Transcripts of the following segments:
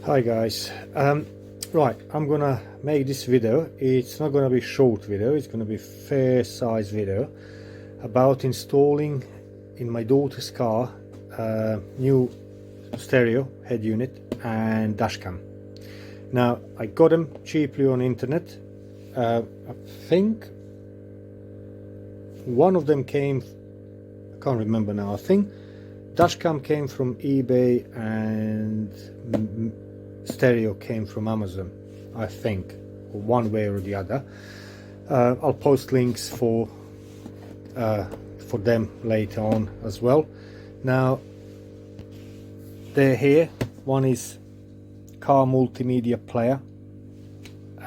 Hi guys, right, I'm gonna make this video. It's not gonna be short video, it's gonna be fair size video about installing in my daughter's car new stereo head unit and dashcam. Now I got them cheaply on internet. I think one of them came, I can't remember now, I think dashcam came from eBay and stereo came from Amazon, I think, one way or the other. I'll post links for them later on as well. Now they're here. One is car multimedia player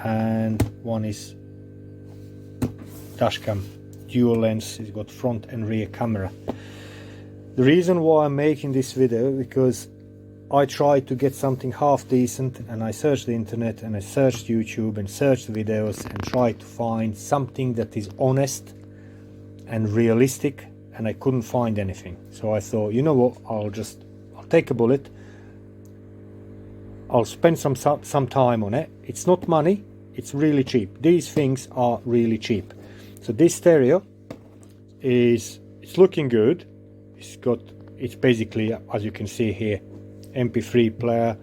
and one is dashcam dual lens. It's got front and rear camera. The reason why I'm making this video because I tried to get something half decent, and I searched the internet and I searched YouTube and searched videos and tried to find something that is honest and realistic, and I couldn't find anything. So I thought, you know what, I'll take a bullet. I'll spend some time on it. It's not money, it's really cheap. These things are really cheap. So this stereo it's looking good. It's basically, as you can see here, MP3 player,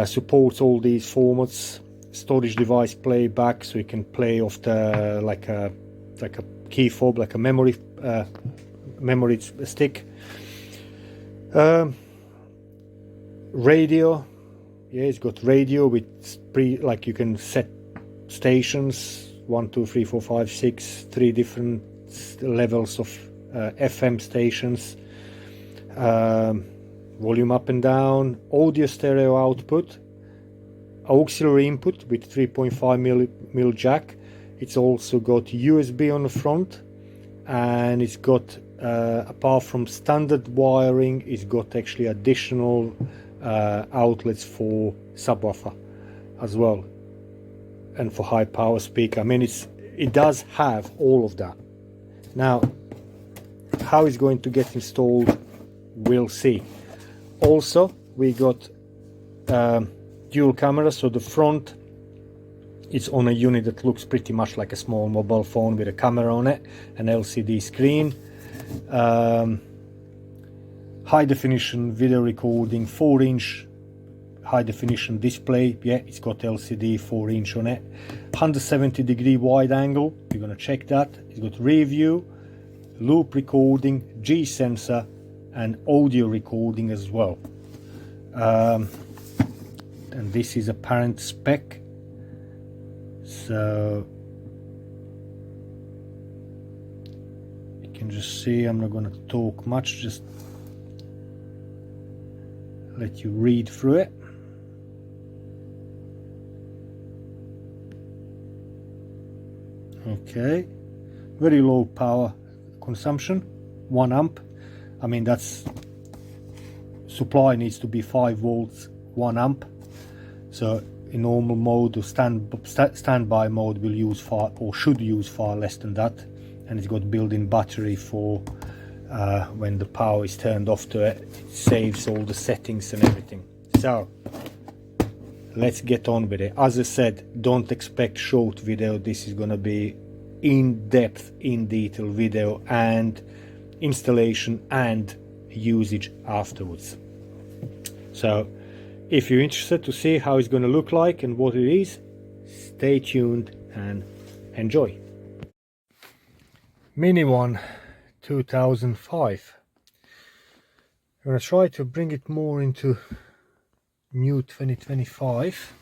supports all these formats, storage device playback, so you can play off the like a key fob, like a memory stick. Radio, yeah, it's got radio with like you can set stations 1, 2, 3, 4, 5, 6, 3 different levels of FM stations. Volume up and down, audio stereo output, auxiliary input with 3.5mm jack. It's also got USB on the front, and it's got apart from standard wiring, it's got actually additional outlets for subwoofer as well, and for high power speaker. I mean, it does have all of that. Now how it's going to get installed, we'll see. Also, we got dual camera, so the front is on a unit that looks pretty much like a small mobile phone with a camera on it, an LCD screen, high definition video recording, 4-inch high definition display. Yeah, it's got LCD 4-inch on it, 170-degree wide angle, we're gonna check that. It's got rear view, loop recording, G sensor, and audio recording as well. And this is a parent spec, so you can just see, I'm not going to talk much, just let you read through it. Okay, very low power consumption, 1 amp. I mean, that's supply needs to be 5 volts, 1 amp. So in normal mode or standby mode will use far, or should use far less than that. And it's got built-in battery for when the power is turned off to it. It saves all the settings and everything. So let's get on with it. As I said, don't expect short video. This is gonna be in-depth, in detail video and installation and usage afterwards. So if you're interested to see how it's going to look like and what it is, stay tuned and enjoy. Mini One 2005. I'm going to try to bring it more into new 2025.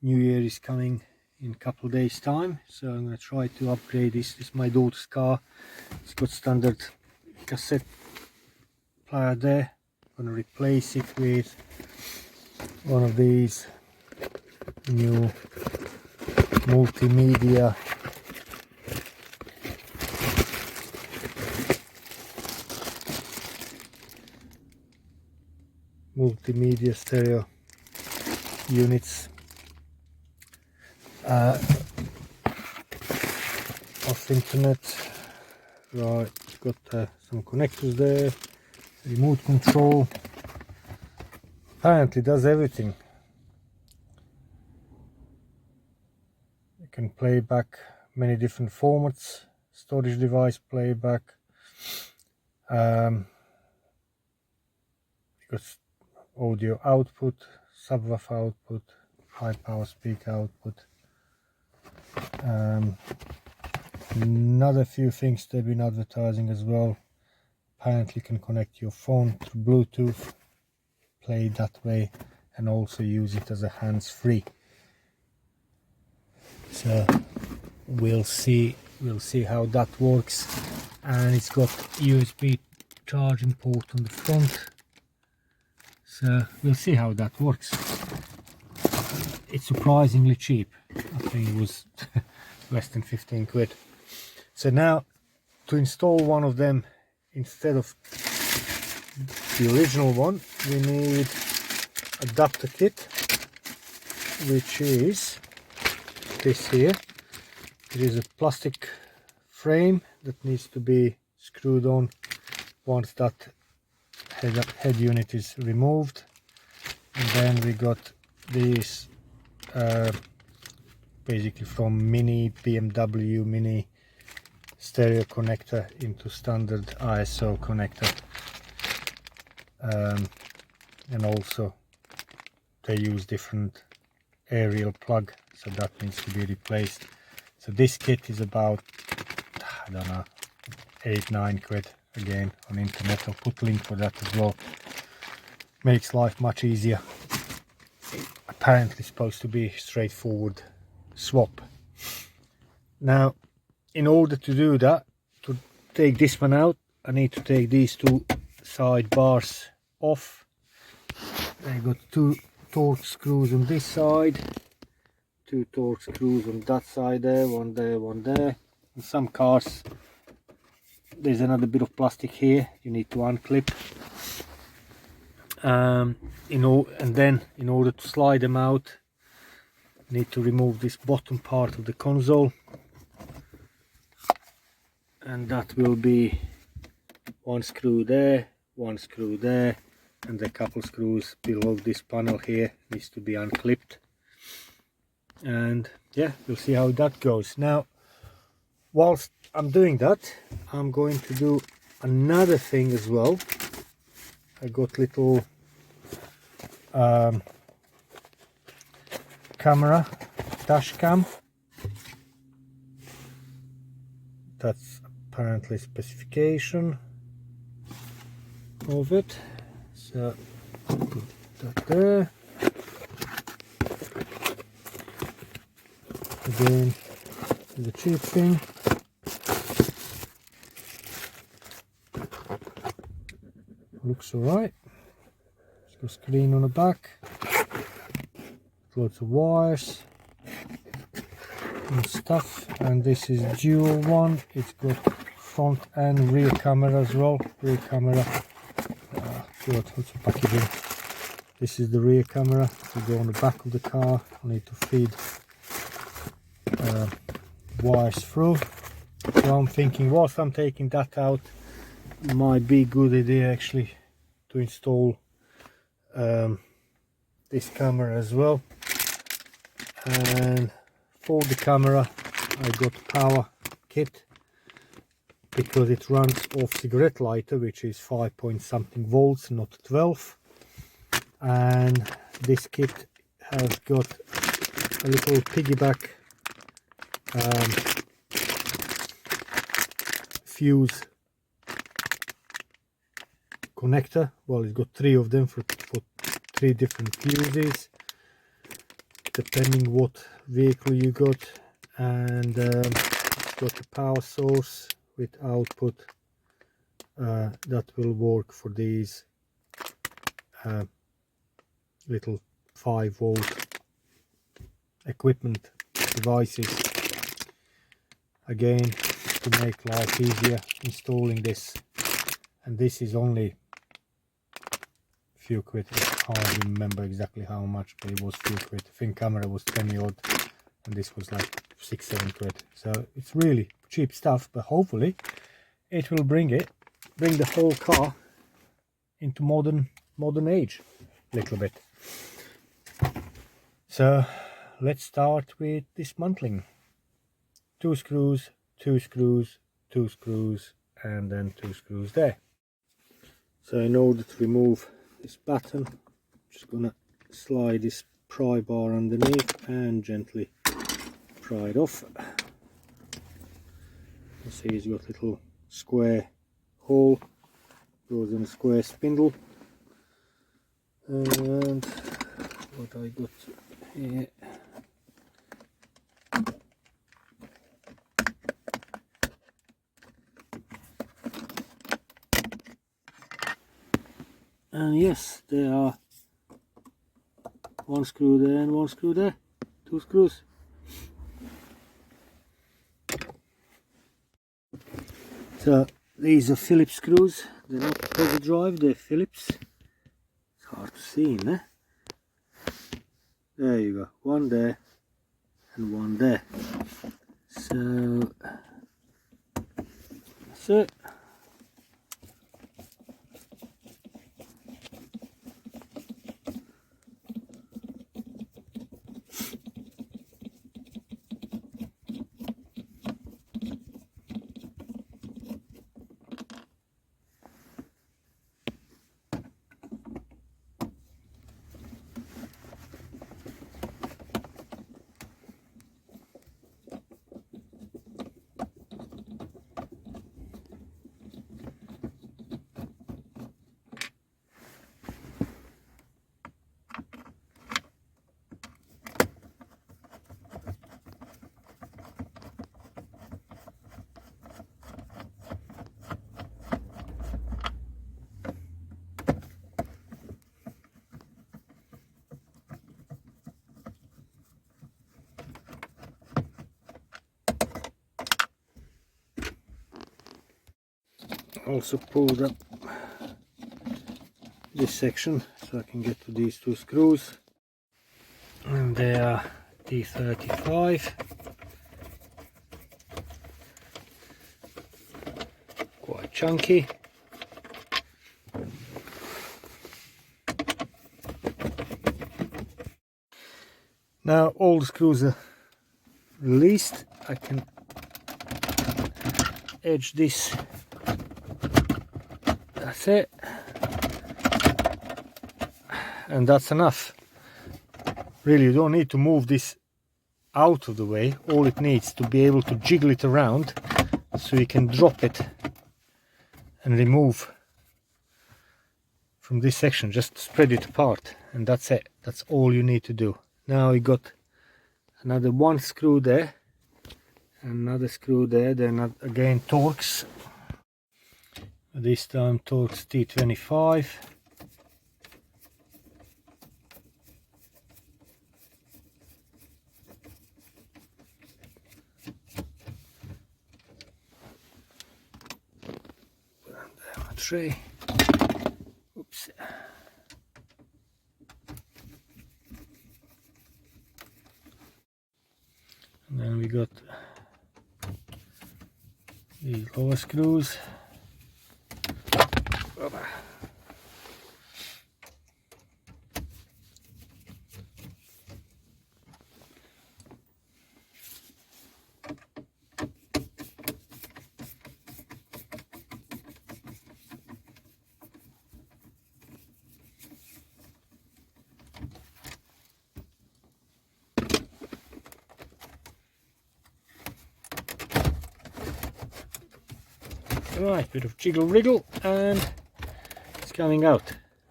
New Year is coming in a couple of days time, so I'm going to try to upgrade this. This is my daughter's car. It's got standard cassette player there. I'm going to replace it with one of these new multimedia stereo units. Off internet. Right, it's got some connectors there, remote control, Apparently does everything. You can play back many different formats, storage device playback, because audio output, subwoofer output, high power speaker output. Another few things they've been advertising as well. Apparently can connect your phone through Bluetooth, play that way, and also use it as a hands-free. So we'll see how that works. And it's got USB charging port on the front, so we'll see how that works. It's surprisingly cheap. I think it was less than 15 quid. So now to install one of them instead of the original one, we need adapter kit, which is this here. It is a plastic frame that needs to be screwed on once that head unit is removed. And then we got these basically from Mini BMW Mini stereo connector into standard ISO connector, and also they use different aerial plug, so that needs to be replaced. So this kit is about, I don't know, 8-9 quid again on internet. I'll put a link for that as well. Makes life much easier. Apparently supposed to be straightforward swap. Now in order to do that, to take this one out, I need to take these two side bars off. I got 2 torque screws on this side, 2 torque screws on that side there, one there, one there. In some cars there's another bit of plastic here you need to unclip. And then in order to slide them out, you need to remove this bottom part of the console, and that will be 1 screw there, 1 screw there, and a couple screws below this panel here needs to be unclipped. And yeah, we'll see how that goes. Now whilst I'm doing that, I'm going to do another thing as well. I got little camera, dash cam. That's apparently specification of it. So put that there. Again, the cheap thing. Looks alright. It's got a screen on the back. Lots of wires and stuff, and this is dual one. It's got front and rear camera as well. Rear camera. God, what's the packaging? This is the rear camera to go on the back of the car. I need to feed wires through. So I'm thinking, whilst I'm taking that out, it might be a good idea actually to install this camera as well. And for the camera I got power kit, because it runs off cigarette lighter, which is 5 point something volts, not 12. And this kit has got a little piggyback fuse connector. Well, it's got 3 of them for 3 different fuses, depending what vehicle you got. And it's got a power source with output that will work for these little 5-volt equipment devices. Again, to make life easier installing this, and this is only a few quid. I can't remember exactly how much, but it was a few quid. I think camera was 20 odd and this was like 6-7 quid. So it's really cheap stuff, but hopefully it will bring the whole car into modern age. little bit. So let's start with dismantling. 2 screws, 2 screws, 2 screws, and then 2 screws there. So in order to remove this batten, I'm just gonna slide this pry bar underneath and gently pry it off. You see it's got a little square hole, goes in a square spindle. And what I got here, and yes, there are 1 screw there and 1 screw there, 2 screws. So these are Phillips screws, they're not Posi Drive, they're Phillips. It's hard to see in there. There you go, 1 there and 1 there. So that's it. Also pulled up this section so I can get to these 2 screws, and they are R35, quite chunky. Now all the screws are released. I can edge this. That's it, and that's enough. Really, you don't need to move this out of the way. All it needs to be able to jiggle it around so you can drop it and remove from this section. Just spread it apart, and that's it. That's all you need to do. Now we got another 1 screw there, another screw there, then again Torx. This time Torx T25. Put them down a tray. Oops. And then we got these lower screws. Right, bit of jiggle wriggle, and it's coming out.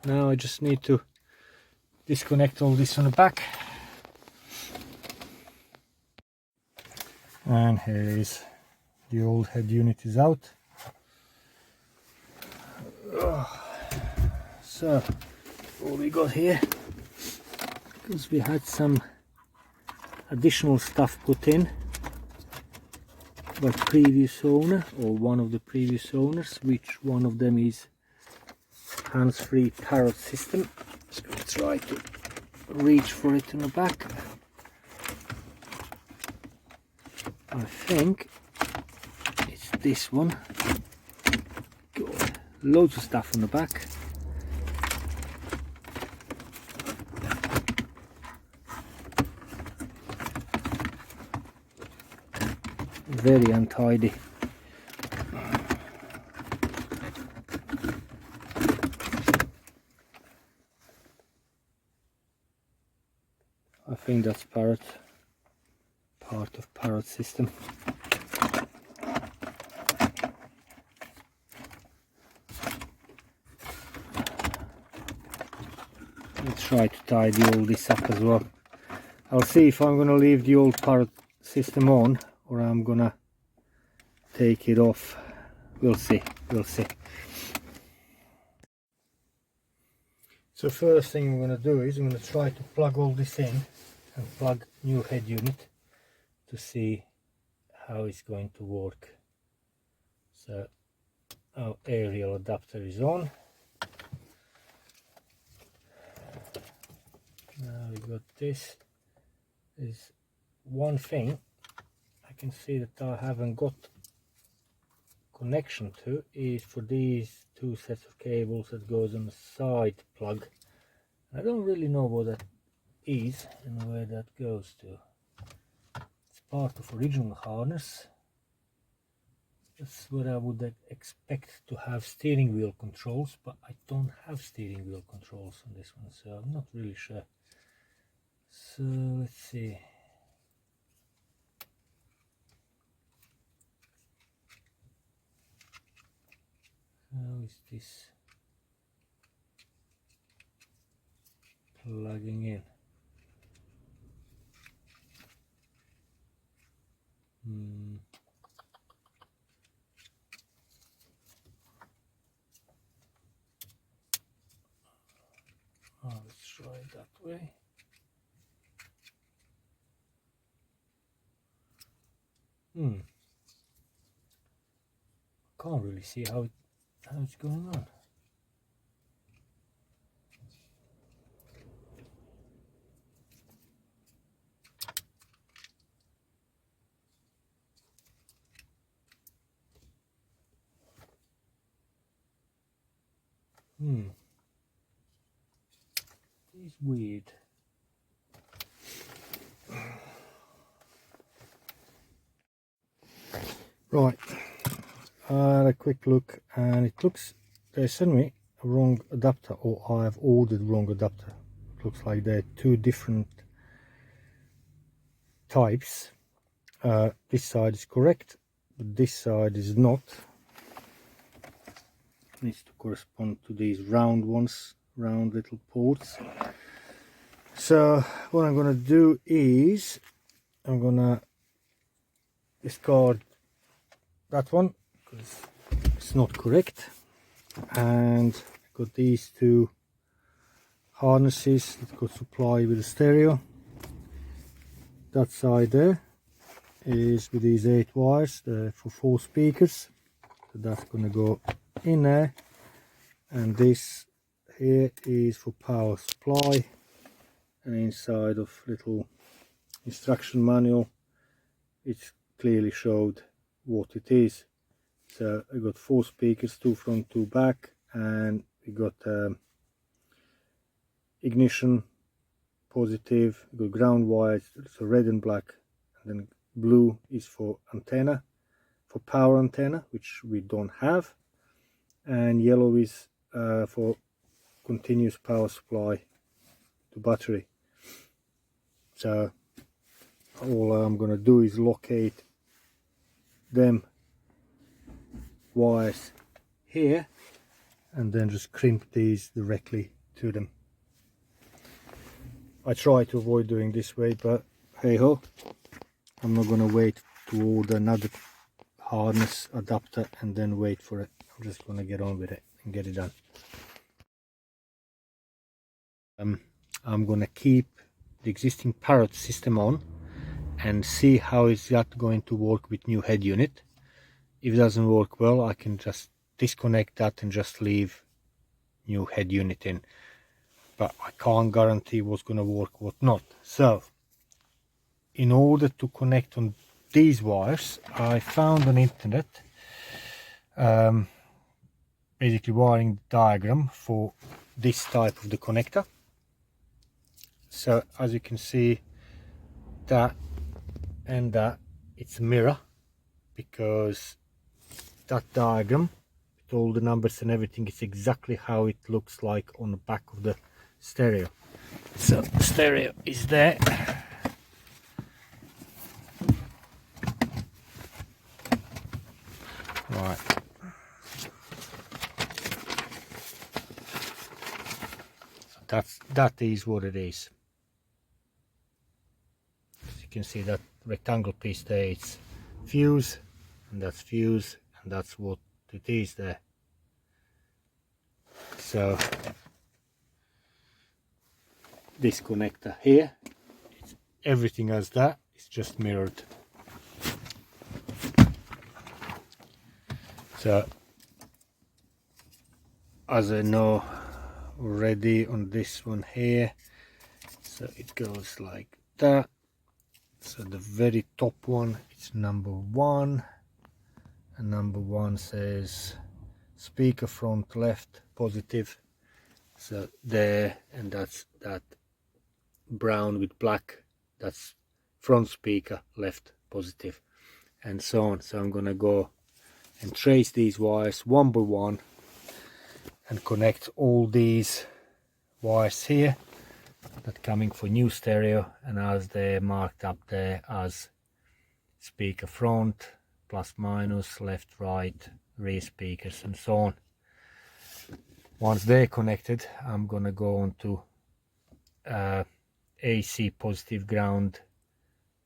Now I just need to disconnect all this on the back. And here is the old head unit is out. So what we got here, because we had some additional stuff put in by previous owner, or one of the previous owners, which one of them is hands-free parrot system. Just going to try to reach for it in the back. I think it's this one. Got loads of stuff on the back. very untidy. I think that's part of parrot system. Let's try to tidy all this up as well. I'll see if I'm going to leave the old parrot system on or I'm going to take it off. We'll see, we'll see. So first thing I'm going to do is I'm going to try to plug all this in and plug new head unit to see how it's going to work. So our aerial adapter is on. Now we got this. There's one thing I can see that I haven't got connection to is for these two sets of cables that goes on the side plug. I don't really know what that is and where that goes to. It's part of original harness. That's what I would expect to have steering wheel controls, but I don't have steering wheel controls on this one, so I'm not really sure. So let's see. How is this plugging in? Oh, let's try it that way. Can't really see how it's going on. It's weird. Right, I had a quick look and it looks they sent me a wrong adapter, or I've ordered wrong adapter. It looks like they're two different types. This side is correct, but this side is not. It needs to correspond to these round ones, round little ports. So what I'm going to do is I'm going to discard that one because it's not correct, and got these two harnesses that got supply with the stereo. That side there is with these 8 wires for 4 speakers, so that's going to go in there, and this here is for power supply, and inside of little instruction manual it's clearly showed what it is. So I got 4 speakers, 2 front, 2 back, and we got ignition positive, we got ground wires, so red and black, and then blue is for antenna, for power antenna, which we don't have, and yellow is for continuous power supply to battery. So all I'm going to do is locate them wires here and then just crimp these directly to them. I try to avoid doing this way, but hey ho, I'm not going to wait to order another harness adapter and then wait for it. I'm just going to get on with it and get it done. I'm going to keep the existing parrot system on and see how is that going to work with new head unit. If it doesn't work well, I can just disconnect that and just leave new head unit in, but I can't guarantee what's going to work, what not. So in order to connect on these wires, I found on internet basically wiring diagram for this type of the connector. So as you can see, that and that, it's a mirror, because that diagram with all the numbers and everything is exactly how it looks like on the back of the stereo. So the stereo is there. Right. So that is what it is. As you can see, that rectangle piece there, it's fuse, and that's fuse, and that's what it is there. So this connector here, everything as that is just mirrored. So as I know already on this one here, so it goes like that. So the very top one, it's number 1, and number 1 says speaker front left positive. So there, and that's that brown with black, that's front speaker left positive, and so on. So I'm gonna go and trace these wires one by one and connect all these wires here that coming for new stereo, and as they're marked up there as speaker front, plus minus, left right, rear speakers, and so on. Once they're connected, I'm gonna go on to AC positive ground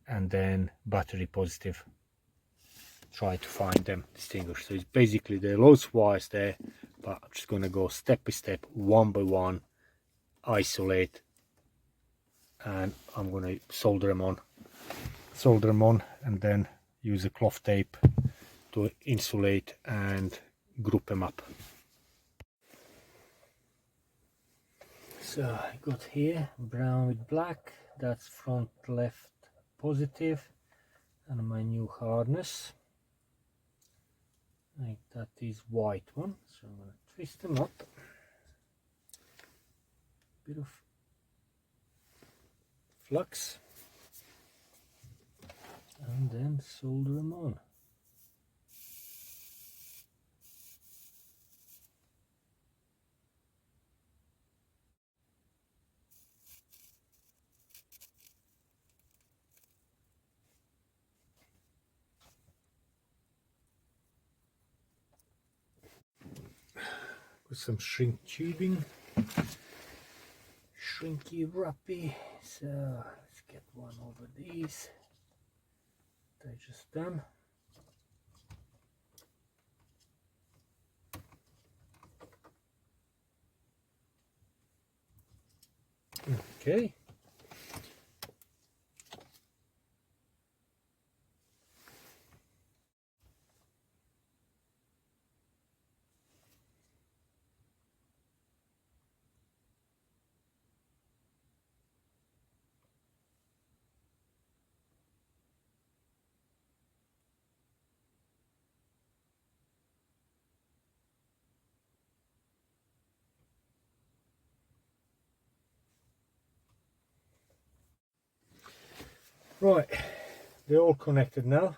and then battery positive. Try to find them distinguished. So it's basically there are loads of wires there, but I'm just gonna go step by step, one by one, isolate, and I'm gonna solder them on, and then use a cloth tape to insulate and group them up. So I got here brown with black, that's front left positive, and my new harness, like that is white one. So I'm gonna twist them up, bit of flux, and then solder them on. With some shrink tubing, shrinky wrappy. So let's get one over these. They're just done. Okay. Right, they're all connected now,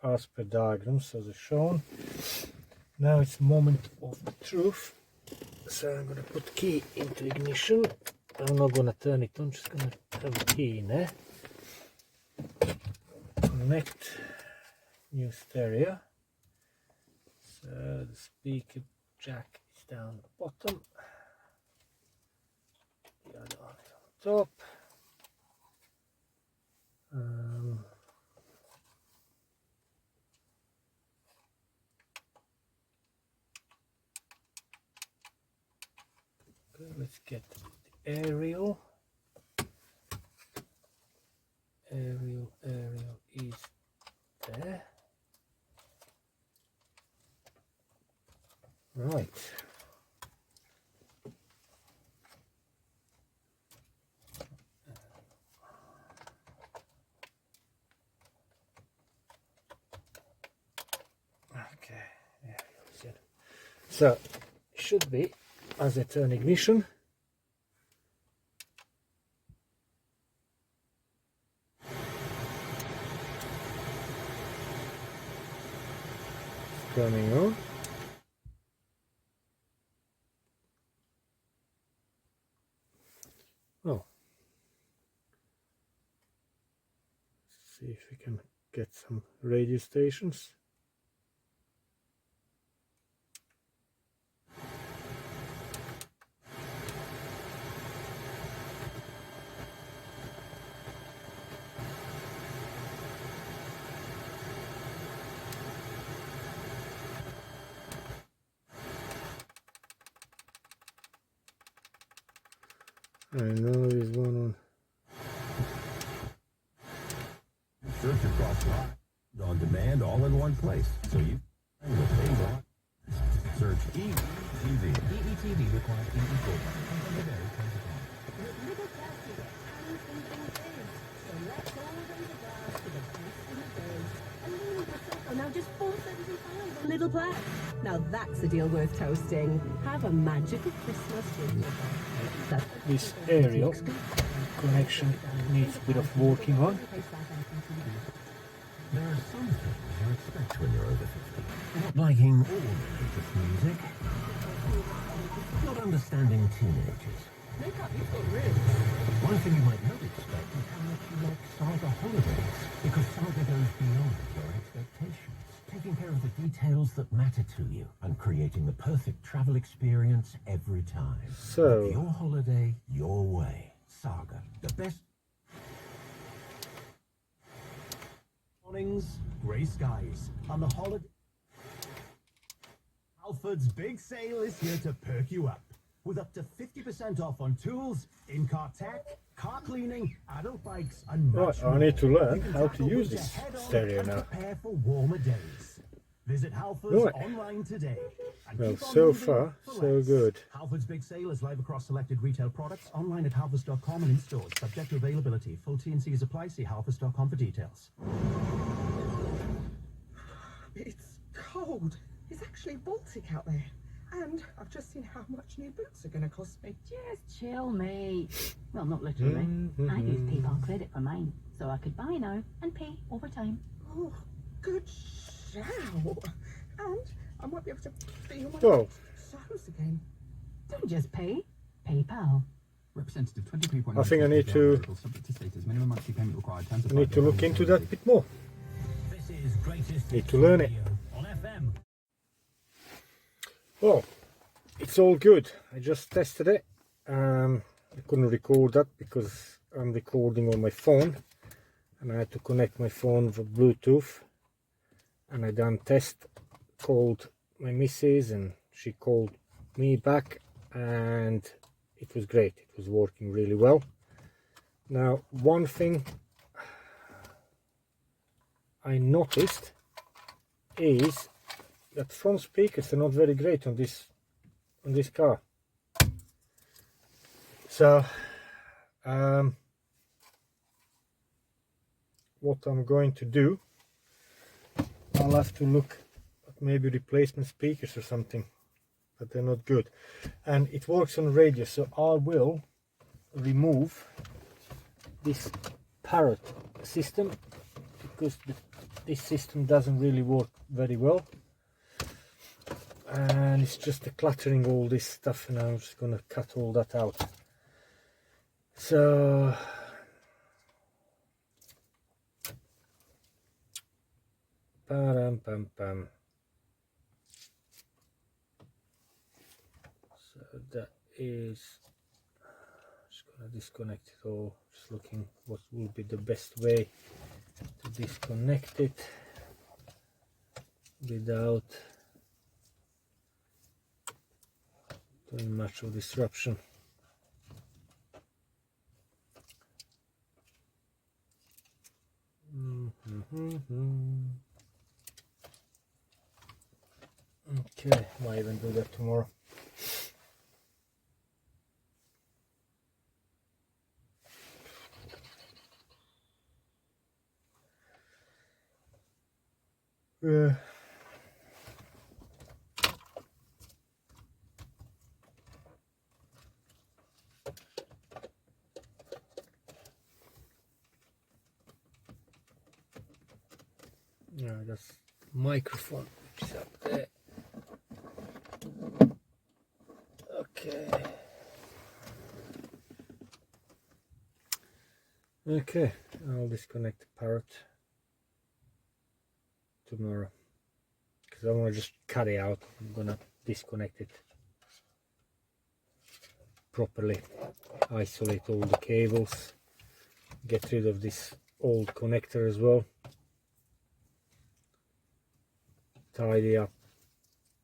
as per diagrams as shown. Now it's the moment of the truth. So I'm going to put key into ignition. I'm not going to turn it on, just going to have a key in there. Connect new stereo. So the speaker jack is down the bottom, the other one is on top. Okay, let's get the aerial. Aerial is there. Right. Okay, aerial's it. So it should be, as I turn ignition, coming on. Oh, let's see if we can get some radio stations. I know there's one on. Search across on demand, all in one place. So you find what they want. Search EETV. EETV requires EE Oh, now just $4.75 a little plaque. Now that's a deal worth toasting. Have a magical Christmas with your This aerial connection needs a bit of working on. There are some things you expect when you're over 50. Not liking all the latest music. Not understanding teenagers. One thing you might not expect is how much you like Saga holidays, because Saga goes beyond your expectations, taking care of the details that matter to you and creating the perfect travel experience every time. So, Make your holiday your way. Saga, the best. Mornings, grey skies, and the holiday. Halford's big sale is here to perk you up, with up to 50% off on tools, in-car tech, car cleaning, adult bikes, and much right, I more. need to learn You can how to tackle use winter this head-on stereo and now. prepare for warmer days. Visit Halford's Right. online today. And Well, keep on so moving far, for so less. good. Halford's big sale is live across selected retail products, online at halfords.com and in stores, subject to availability. Full T&Cs apply. See halfords.com for details. It's cold. It's actually Baltic out there. And I've just seen how much new boots are going to cost me. Just chill, mate. Well, not literally. I use PayPal credit for mine, so I could buy now and pay over time. Oh, good shout. And I might be able to feel my Well, toes again. Don't just pay. PayPal. Representative 23.9. I think I need to Subject to status. Minimum monthly payment required. I need to look into that a bit more. This is greatest Need to learn it. on FM. Well, it's all good. I just tested it. I couldn't record that because I'm recording on my phone, and I had to connect my phone with Bluetooth. And I done test, called my missus, and she called me back, and it was great. It was working really well. Now, one thing I noticed is that front speakers are not very great on this car. So what I'm going to do, I'll have to look at maybe replacement speakers or something, but they're not good. And it works on radio, so I will remove this parrot system because this system doesn't really work very well, and it's just cluttering all this stuff, and I'm just gonna cut all that out. So pam pam pam. So that is, just gonna disconnect it all, just looking what will be the best way to disconnect it without doing much of disruption. Okay, might even do that tomorrow. Yeah, that's microphone It's up there. Okay. Okay, I'll disconnect the parrot tomorrow because I want to just cut it out. I'm gonna disconnect it properly, isolate all the cables, get rid of this old connector as well, tidy up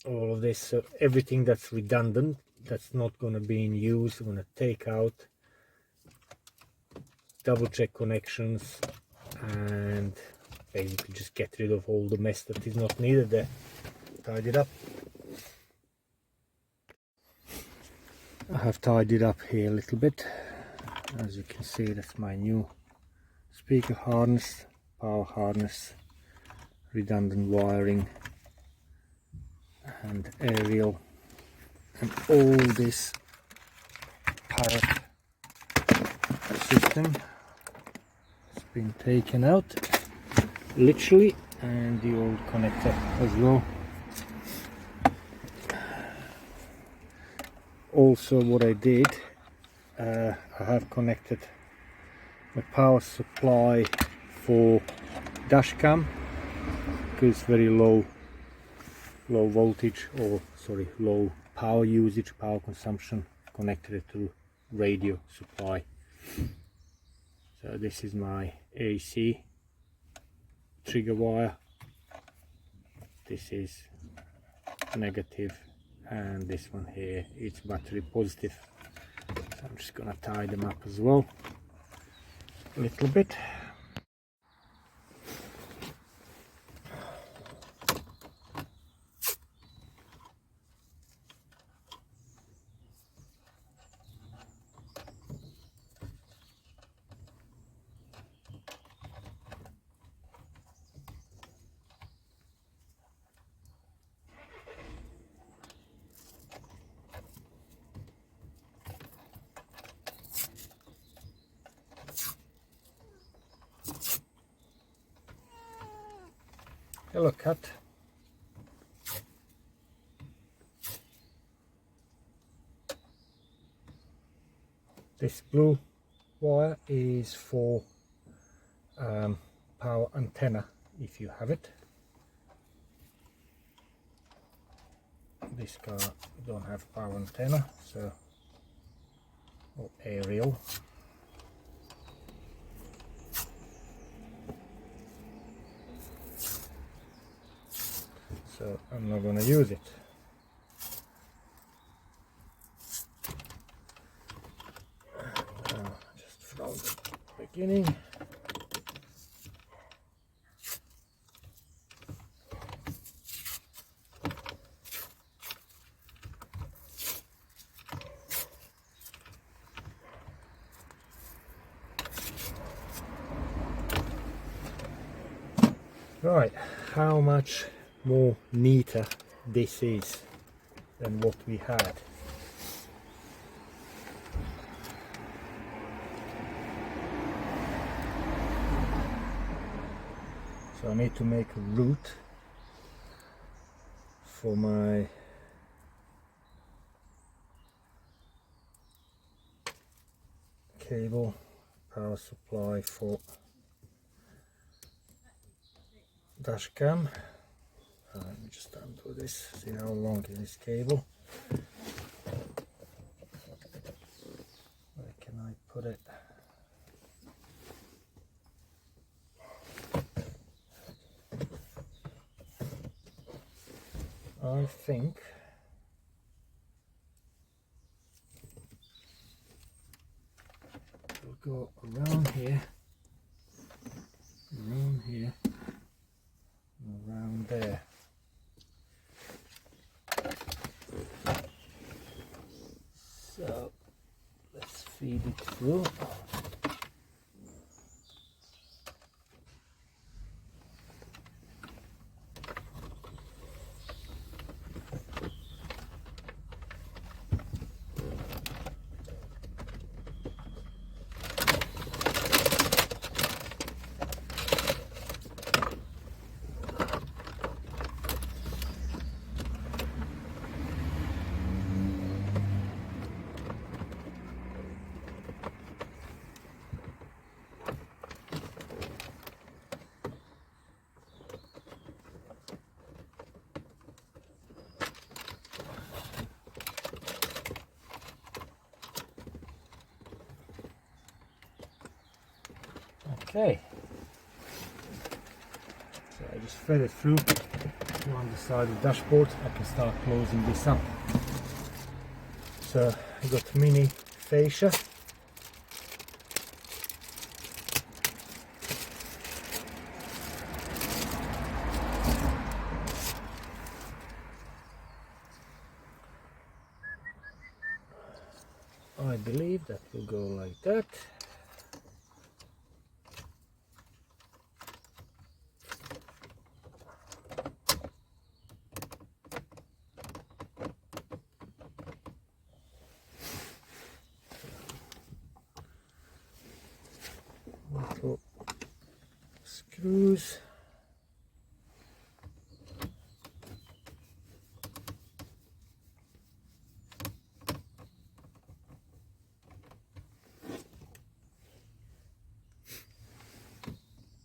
all of this. So everything that's redundant, that's not going to be in use, I'm going to take out, double check connections, and basically just get rid of all the mess that is not needed there. Tidy it up. I have tidied up here a little bit. As you can see, that's my new speaker harness, power harness, redundant wiring, and aerial, and all this parrot system has been taken out, literally, and the old connector as well. Also, what I did, I have connected my power supply for dash cam because it's very low voltage, or sorry, low power usage, power consumption. Connected it to radio supply. So this is my AC trigger wire, this is negative, and this one here it's battery positive. So I'm just gonna tie them up as well a little bit. Hello, cat. This blue wire is for power antenna, if you have it. This car don't have power antenna, so, or aerial. So I'm not going to use it. Just from the beginning. Right, how much more neater this is than what we had. So I need to make a route for my cable power supply for dash cam. Let me just undo this, see how long is this cable. Where can I put it? I think we'll go around here, around there. So let's feed it through. Okay, so I just thread it through on the side of the dashboard. I can start closing this up. So I got mini fascia. I believe that will go like that. Little screws.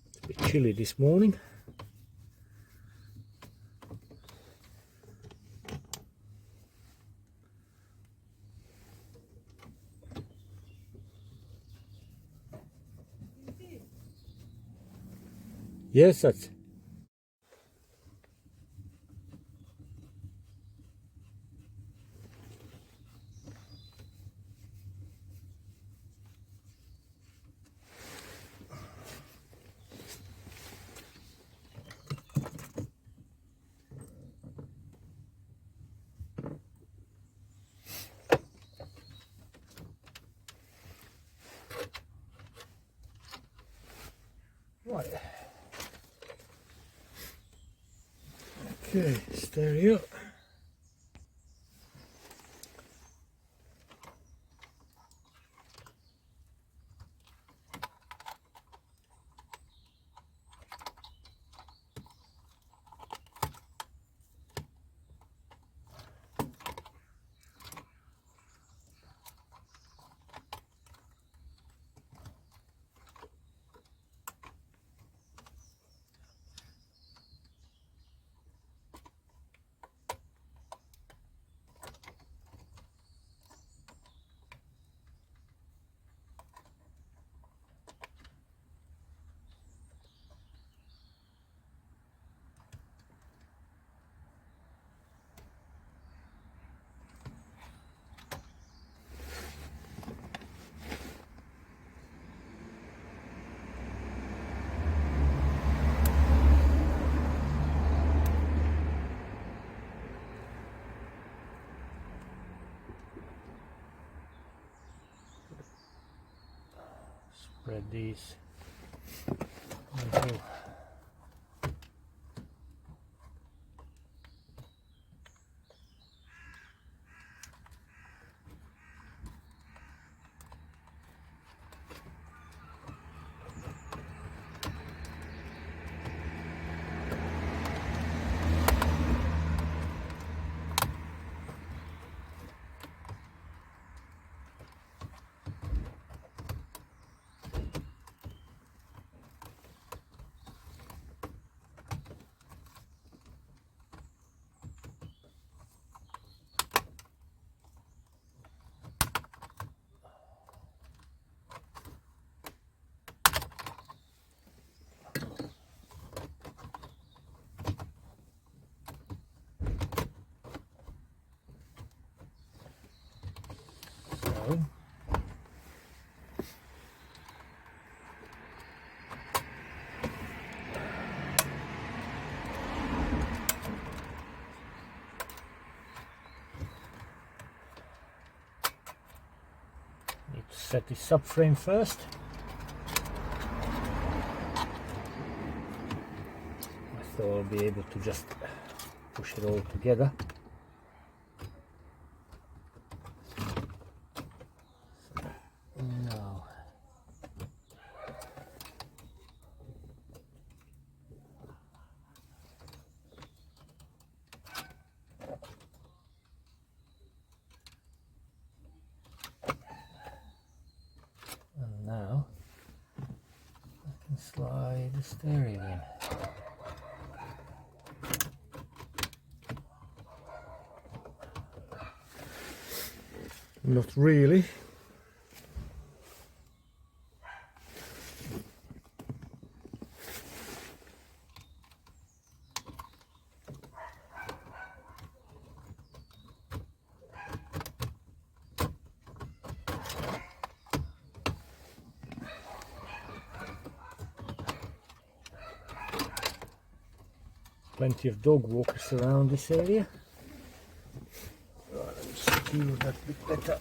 It's a bit chilly this morning. Yes, that's right. Okay, stereo. Spread these. There we go. So need to set the subframe first. I thought I'll be able to just push it all together. No. And now I can slide the stereo in. Not really. plenty of dog walkers around this area. Right, let me secure that bit better.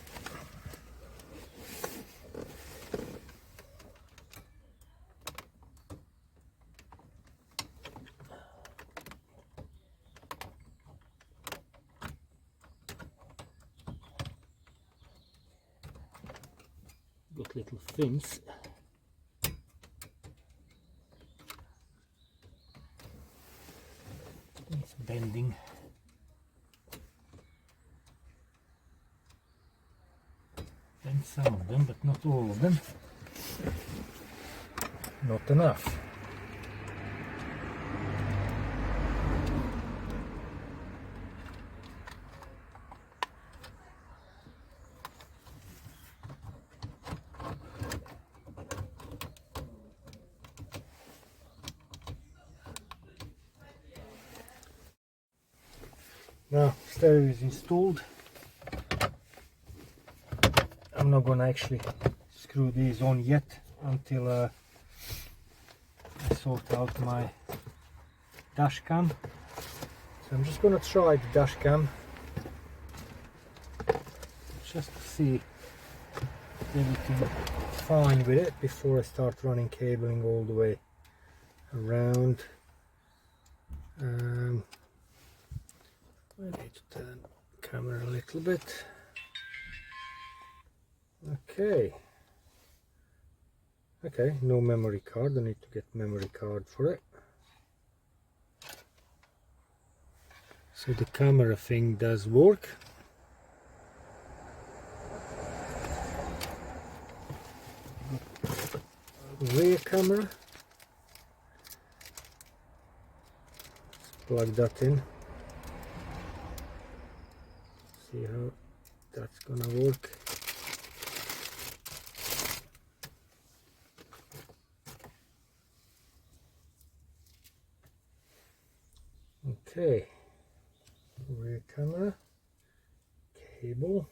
Got little fins. It's bending. Bend some of them, but not all of them. Not enough. Now stereo is installed. I'm not gonna actually screw these on yet until I sort out my dash cam. So I'm just gonna try the dash cam just to see if everything fine with it before I start running cabling all the way around. I need to turn the camera a little bit. Okay, no memory card. I need to get memory card for it. So the camera thing does work. Rear camera. Let's plug that in. See how that's gonna work. Okay, rear camera, cable.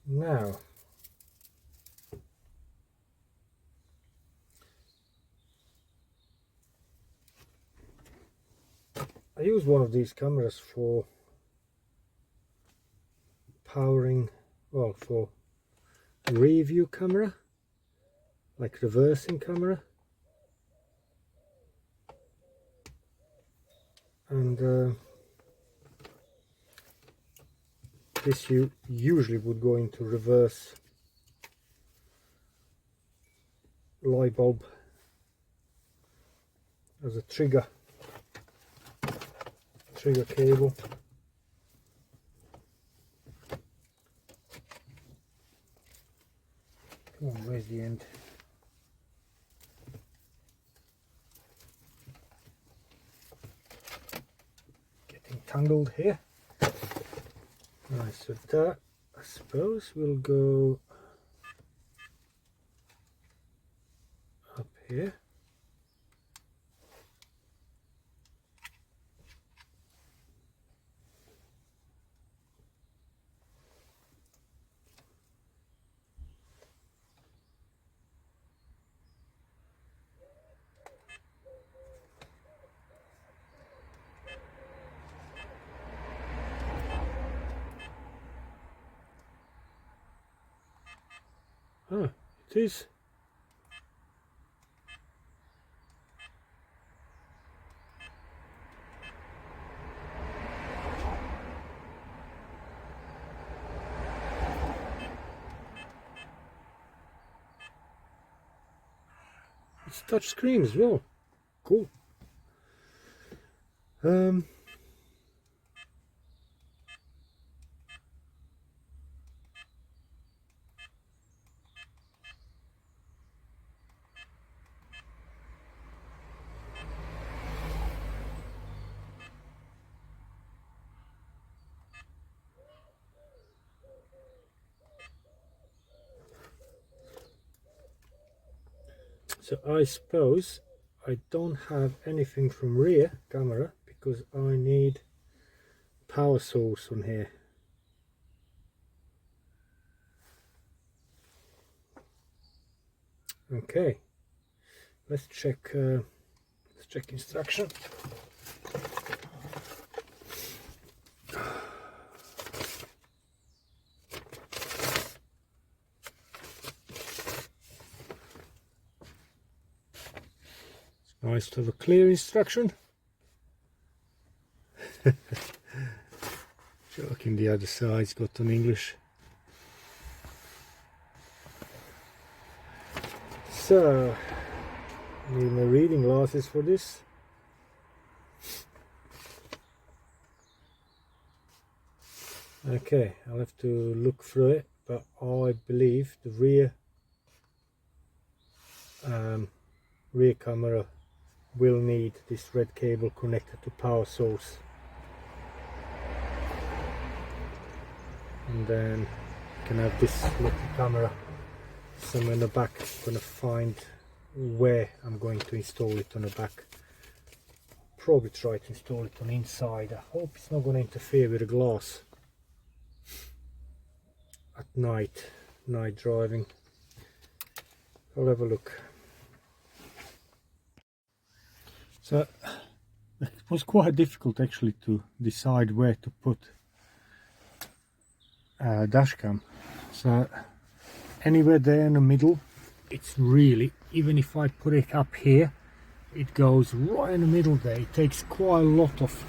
Now, I use one of these cameras for powering, well, for review camera, like reversing camera, and this you usually would go into reverse light bulb as a trigger cable. Come on, where's the end? Getting tangled here. Right, so that I suppose will go up here. Ah, it is. It's touch screen as well. Cool. So I suppose I don't have anything from rear camera because I need power source on here. Okay, let's check instruction. It's nice to have a clear instruction. Joking, the other side's got on English. So, need my reading glasses for this. Okay, I'll have to look through it, but I believe the rear camera will need this red cable connected to power source. And then you can have this little camera somewhere in the back. I'm going to find where I'm going to install it on the back. Probably try to install it on the inside. I hope it's not going to interfere with the glass at night driving. I'll have a look. So it was quite difficult actually to decide where to put dash cam. So anywhere there in the middle, it's really, even if I put it up here, it goes right in the middle there. It takes quite a lot of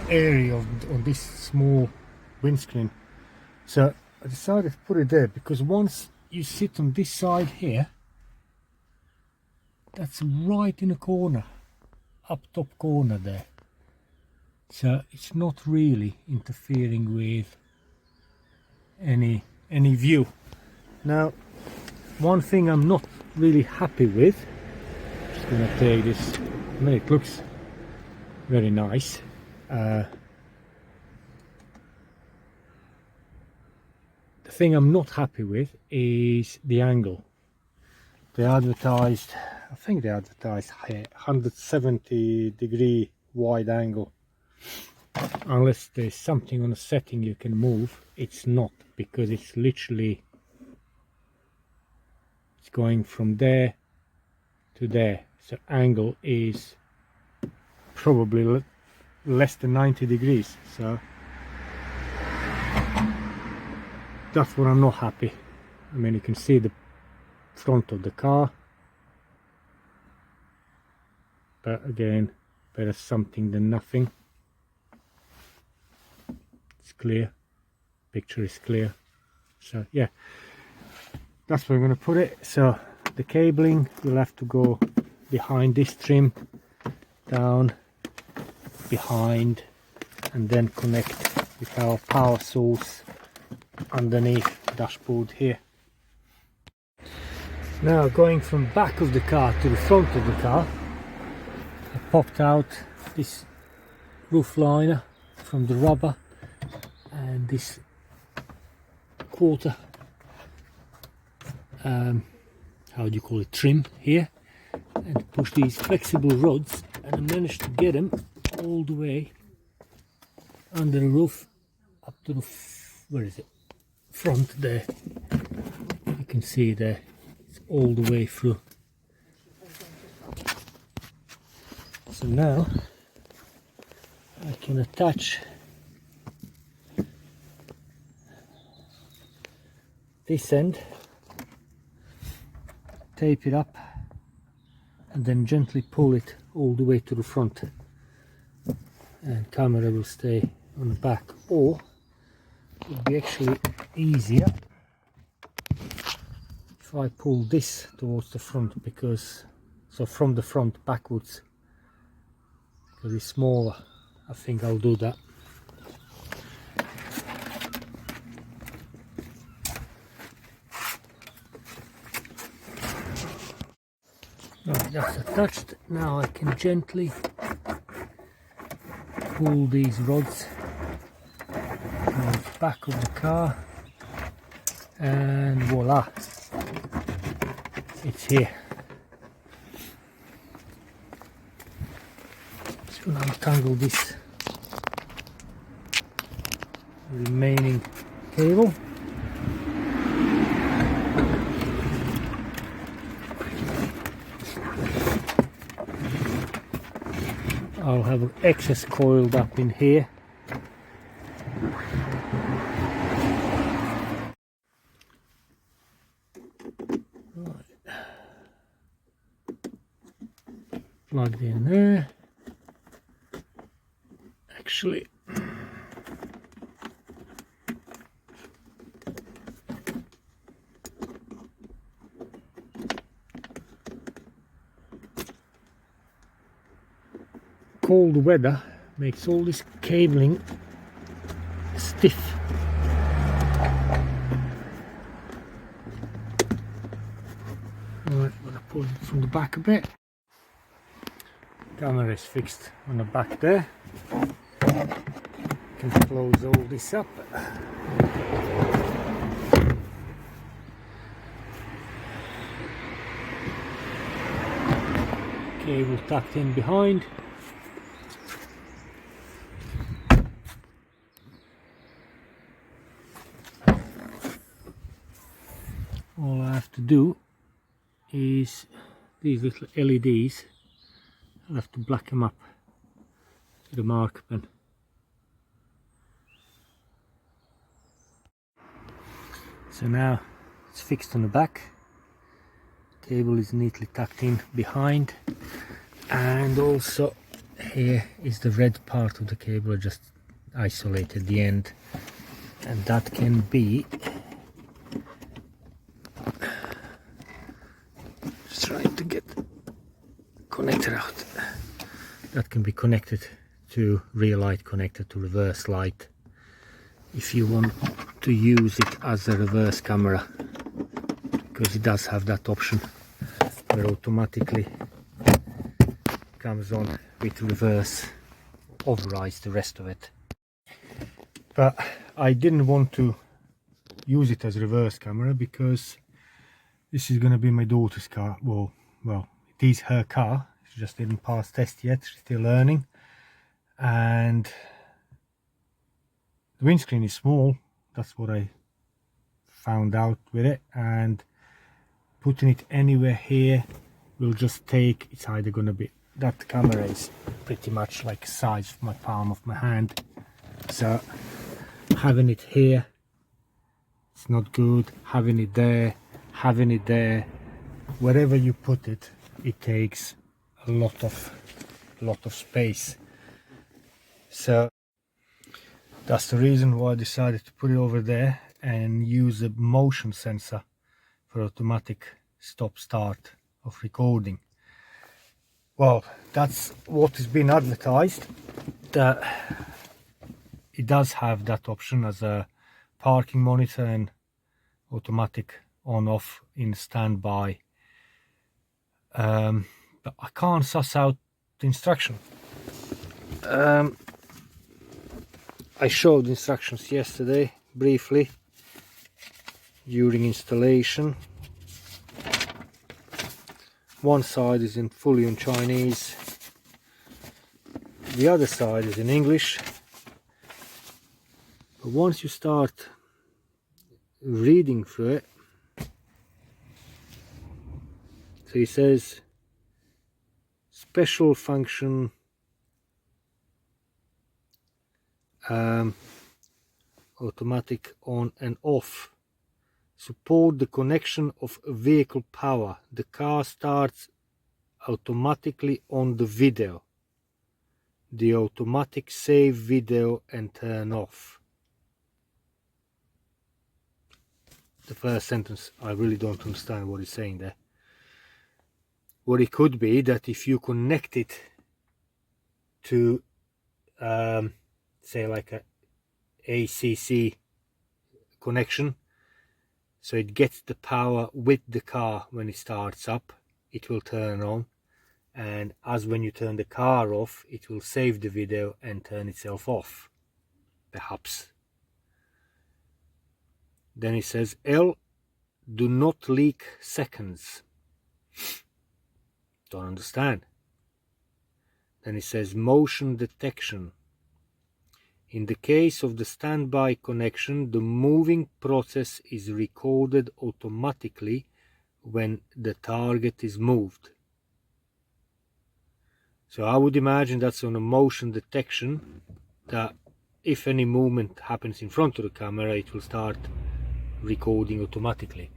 area on this small windscreen. So I decided to put it there because once you sit on this side here, that's right in the corner, up top corner there. So it's not really interfering with any view. Now, one thing I'm not really happy with, just gonna take this, I mean, it looks very nice. The thing I'm not happy with is the angle. They advertised, I think they advertised 170-degree wide angle. Unless there's something on a setting you can move, it's not, because it's literally, it's going from there to there. So angle is probably less than 90 degrees. So that's what I'm not happy. I mean, you can see the front of the car, but again, better something than nothing. It's clear, picture is clear. So yeah, that's where I'm going to put it. So the cabling will have to go behind this trim, down behind, and then connect with our power source underneath the dashboard here. Now, going from back of the car to the front of the car, I popped out this roof liner from the rubber and this quarter how do you call it, trim here, and push these flexible rods, and I managed to get them all the way under the roof up to the where is it, front there. You can see there, it's all the way through. So now I can attach this end, tape it up, and then gently pull it all the way to the front, and camera will stay on the back. Or it would be actually easier if I pull this towards the front, because so from the front backwards, because it's smaller. I think I'll do that. Right, that's attached. Now I can gently pull these rods towards the back of the car, and voila, it's here. Just gonna untangle this remaining cable. have excess coiled up in here. Plugged in there. Actually, cold weather makes all this cabling stiff. Right, I'm gonna pull it from the back a bit. Camera is fixed on the back there. Can close all this up. Cable tucked in behind. All I have to do is these little LEDs, I'll have to black them up to the mark pen. So now it's fixed on the back, cable is neatly tucked in behind, and also here is the red part of the cable. I just isolated the end, and that can be, just trying to get connected out, that can be connected to rear light, connected to reverse light if you want to use it as a reverse camera, because it does have that option where automatically comes on with reverse, overrides the rest of it. But I didn't want to use it as a reverse camera because this is going to be my daughter's car. Well, it is her car. She just didn't pass test yet, she's still learning, and the windscreen is small. That's what I found out with it, and putting it anywhere here will just take, it's either going to be, that camera is pretty much like the size of my palm of my hand, so having it here, it's not good. Having it there, wherever you put it, it takes a lot of space. So that's the reason why I decided to put it over there and use a motion sensor for automatic stop-start of recording. Well, that's what has been advertised, that it does have that option as a parking monitor and automatic on-off in standby. But I can't suss out the instruction. I showed instructions yesterday briefly during installation. One side is fully in Chinese, the other side is in English. But once you start reading through it, so it says special function, automatic on and off, support the connection of vehicle power. The car starts automatically on the video. The automatic save video and turn off. The first sentence, I really don't understand what it's saying there. What it could be that if you connect it to say like a ACC connection, so it gets the power with the car when it starts up, it will turn on, and as when you turn the car off, it will save the video and turn itself off, perhaps. Then it says L, do not leak seconds. Don't understand. Then it says motion detection. In the case of the standby connection, the moving process is recorded automatically when the target is moved. So I would imagine that's on a motion detection, that if any movement happens in front of the camera, it will start recording automatically.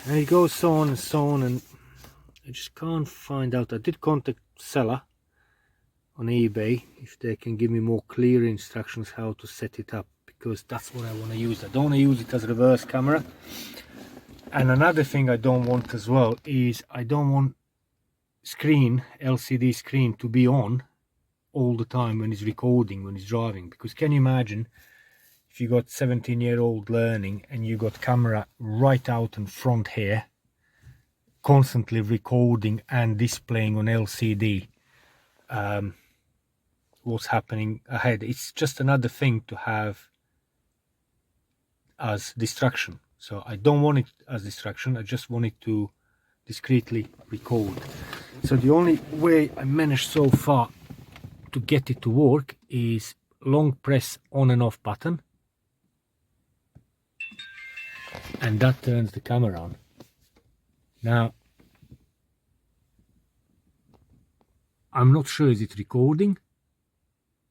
And it goes on and so on, and I just can't find out. I did contact seller on eBay if they can give me more clear instructions how to set it up, because that's what I want to use. I don't want to use it as a reverse camera. And another thing I don't want as well is I don't want LCD screen to be on all the time when it's recording, when it's driving. Because can you imagine if you got 17-year-old learning and you got camera right out in front here, constantly recording and displaying on LCD what's happening ahead. It's just another thing to have as distraction. So I don't want it as distraction, I just want it to discreetly record. So the only way I managed so far to get it to work is long press on and off button, and that turns the camera on. Now I'm not sure, is it recording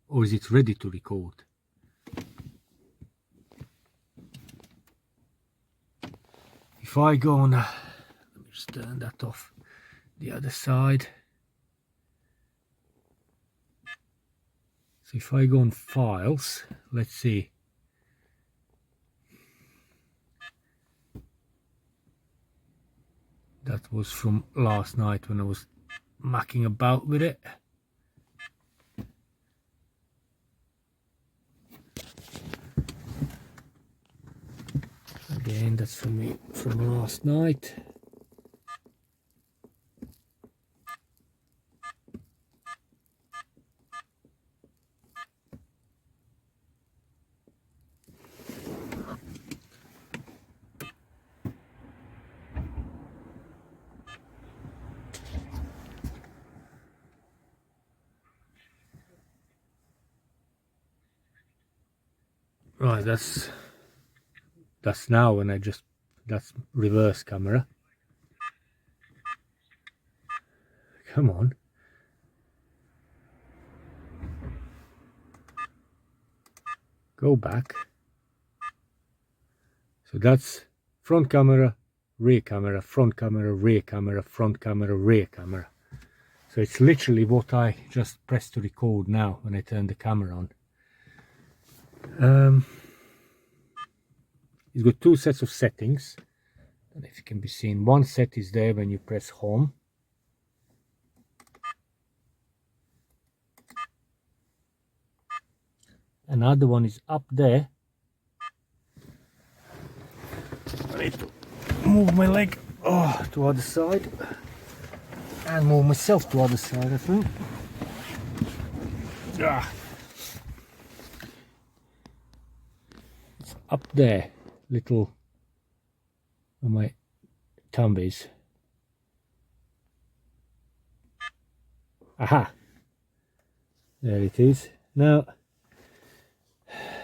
or is it ready to record? If I go on, let me just turn that off, the other side. So if I go on files, let's see. That was from last night when I was mucking about with it. Again, that's from me from last night. Right, that's now when that's reverse camera. Come on. Go back. So that's front camera, rear camera, front camera, rear camera, front camera, rear camera. So it's literally what I just pressed to record now when I turn the camera on. It's got two sets of settings. I don't know if it can be seen. One set is there when you press home. Another one is up there. I need to move my leg to other side and move myself to other side, I think. It's up there, little where my thumb is. Aha! There it is. Now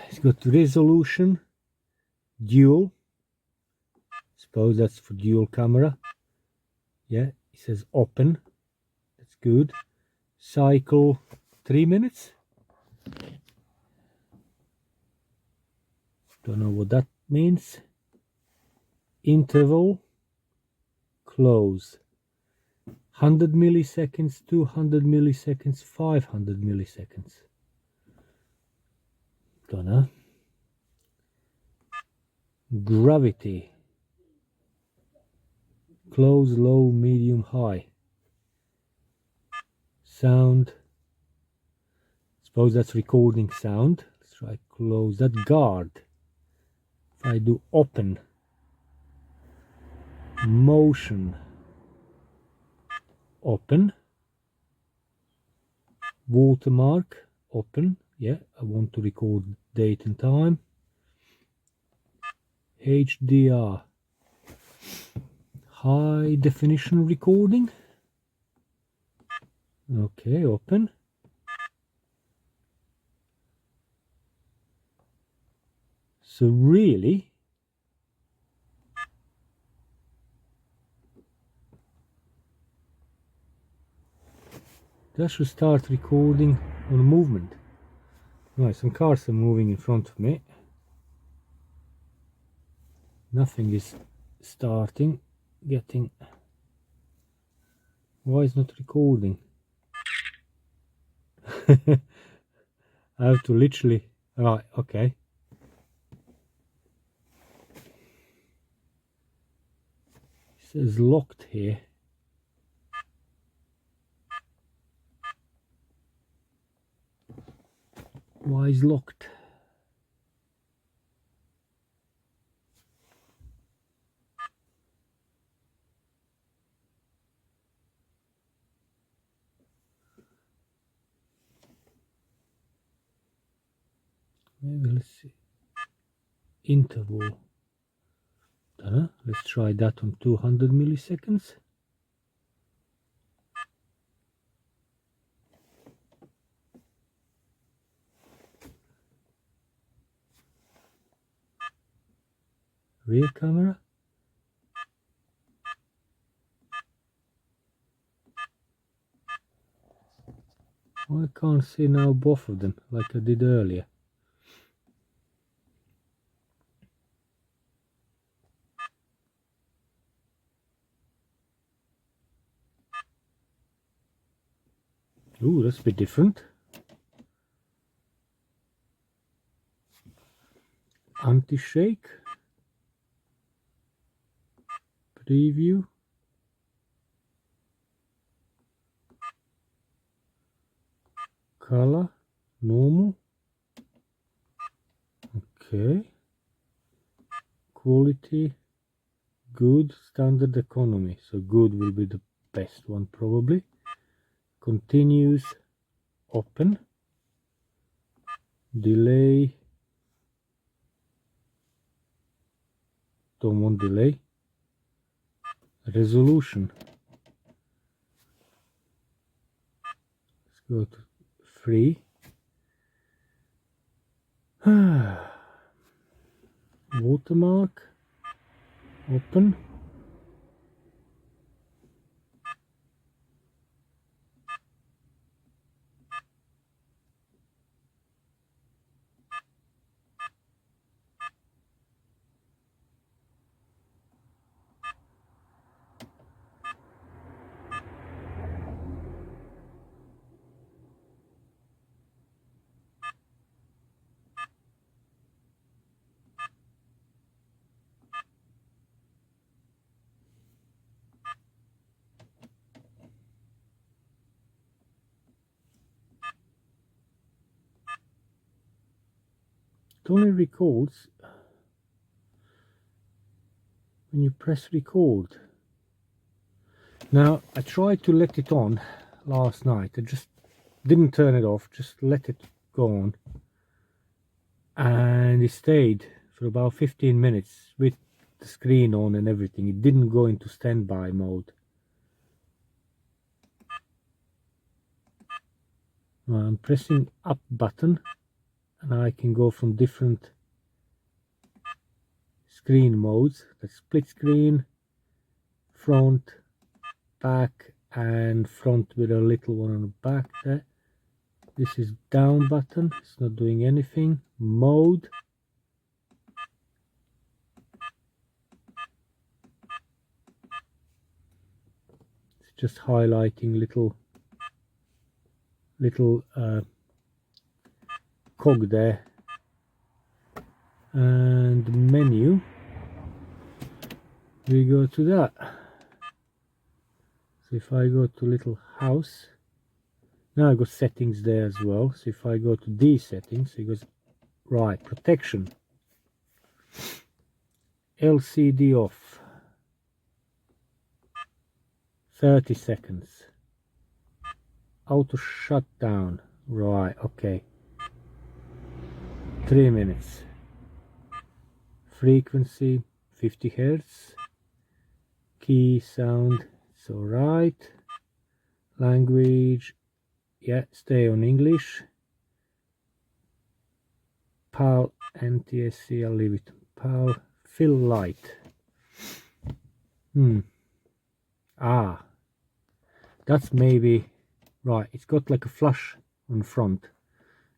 it's got resolution, dual. Suppose that's for dual camera. Yeah, it says open. That's good. Cycle 3 minutes. Don't know what that means. Interval close. 100 milliseconds, 200 milliseconds, 500 milliseconds. Don't know. Gravity. Close, low, medium, high. Sound. Suppose that's recording sound. Let's try close that. Guard. If I do open. Motion. Open. Watermark. Open. Yeah, I want to record date and time. HDR. High definition recording. Okay, open. So really, That should start recording on movement. Right, some cars are moving in front of me. Nothing is starting, getting... Why is not recording? I have to literally... Right, okay. It says locked here. Why is locked? Maybe let's see. Interval. Let's try that on 200 milliseconds. Rear camera. I can't see now both of them like I did earlier. Ooh, that's a bit different. Anti-shake. Preview. Color. Normal. Okay. Quality. Good. Standard economy. So good will be the best one probably. Continuous. Open. Delay. Don't want delay. Resolution. Let's go to 3. Watermark. Open. It only records when you press record. Now I tried to let it on last night. I just didn't turn it off, just let it go on, and it stayed for about 15 minutes with the screen on and everything. It didn't go into standby mode. Now I'm pressing up button and I can go from different screen modes. That's split screen, front, back, and front with a little one on the back there. This is down button, it's not doing anything. Mode. It's just highlighting little cog there. And menu, we go to that. So if I go to little house, now I got settings there as well. So if I go to these settings, it goes right, protection, LCD off, 30 seconds, auto shutdown, right, okay, 3 minutes, frequency 50 Hertz, key sound, it's alright, language, yeah, stay on English, PAL, NTSC, I'll leave it, PAL, fill light, that's maybe Right, it's got like a flush on front,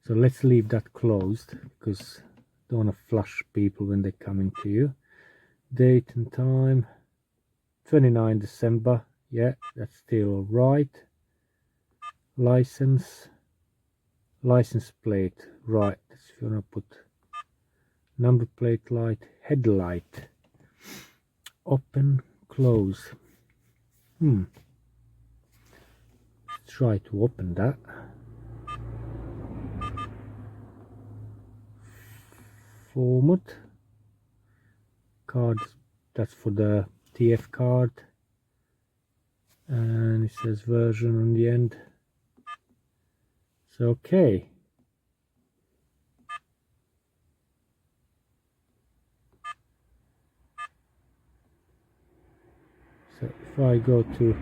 so let's leave that closed because don't want to flush people when they're coming to you. Date and time 29 December. Yeah, that's still all right. License plate, right, if you want to put number plate light, headlight, open, close. Let's try to open that. Format card, that's for the TF card, and it says version on the end. So okay, so if I go to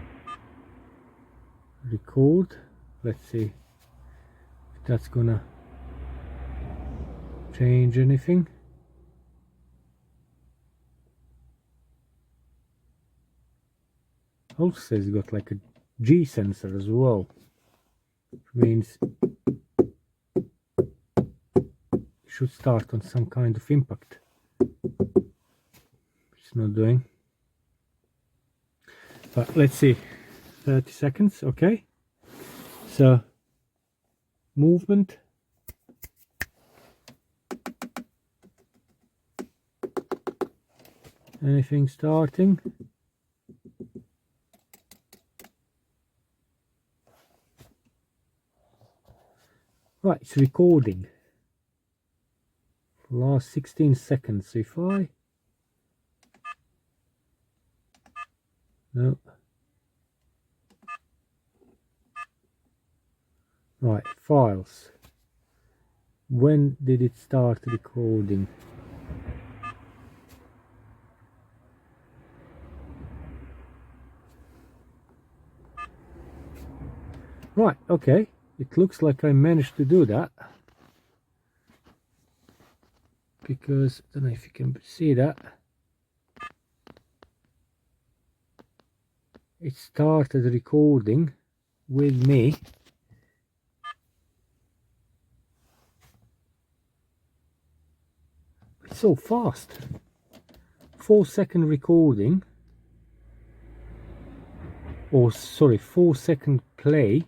record, let's see if that's gonna change anything. Also says it's got like a G sensor as well, which means it should start on some kind of impact. It's not doing, but let's see. 30 seconds. Okay, so movement, anything starting. Right, it's recording for the last 16 seconds. So if I no, right, files, when did it start recording? Right, okay, it looks like I managed to do that, because I don't know if you can see that it started recording with me. It's so fast. 4-second recording, or sorry, 4-second play.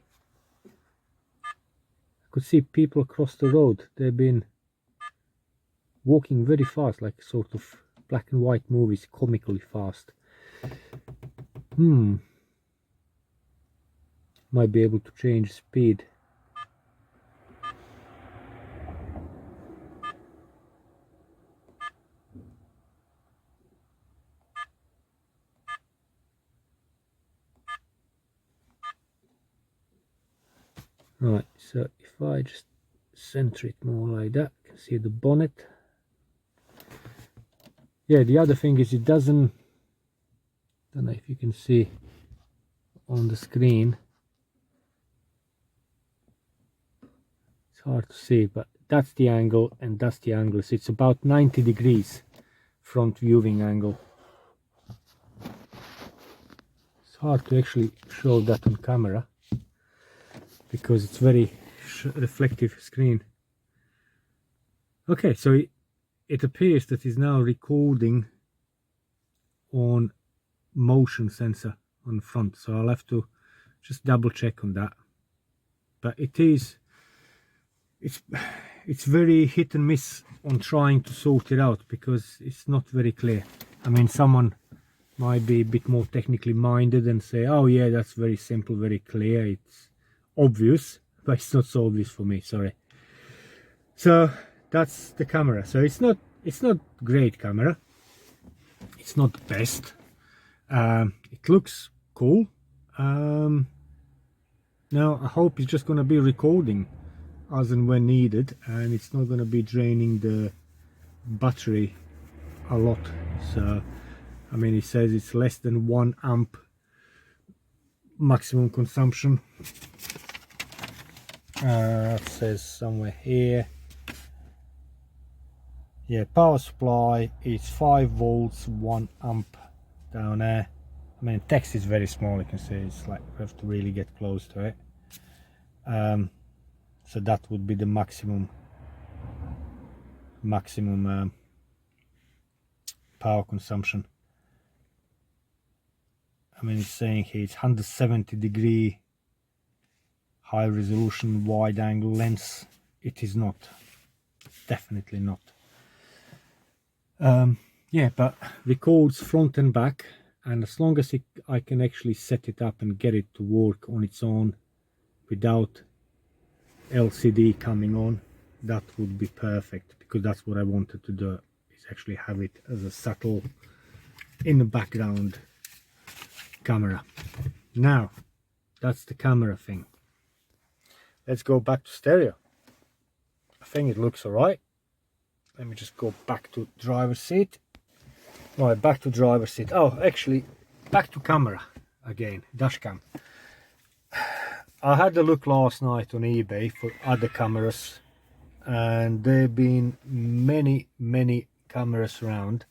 I could see people across the road, they've been walking very fast, like sort of black and white movies, comically fast. Might be able to change speed. Right, so if I just center it more like that, you can see the bonnet. Yeah, the other thing is it doesn't, don't know if you can see on the screen, it's hard to see, but that's the angle and that's the angle, so it's about 90 degrees front viewing angle. It's hard to actually show that on camera because it's very reflective screen. Okay, so it appears that it's now recording on motion sensor on the front, so I'll have to just double check on that. But it's very hit and miss on trying to sort it out because it's not very clear. I mean, someone might be a bit more technically minded and say, oh yeah, that's very simple, very clear, it's obvious, but it's not so obvious for me, sorry. So that's the camera. So it's not great camera, it's not the best. It looks cool. Now I hope it's just going to be recording as and when needed, and it's not going to be draining the battery a lot. So I mean, it says it's less than 1 amp maximum consumption. It says somewhere here, yeah, power supply is 5 volts 1 amp down there. I mean, text is very small, you can see, it's like we have to really get close to it. So that would be the maximum power consumption. I mean, it's saying here it's 170-degree high resolution wide angle lens. It is not, definitely not. Yeah, but records front and back, and as long as I can actually set it up and get it to work on its own without LCD coming on, that would be perfect, because that's what I wanted to do, is actually have it as a subtle in the background camera. Now that's the camera thing. Let's go back to stereo. I think it looks alright. Let me just go back to driver's seat. Right, back to driver's seat. Oh, actually, back to camera again, dash cam. I had a look last night on eBay for other cameras, and there have been many cameras around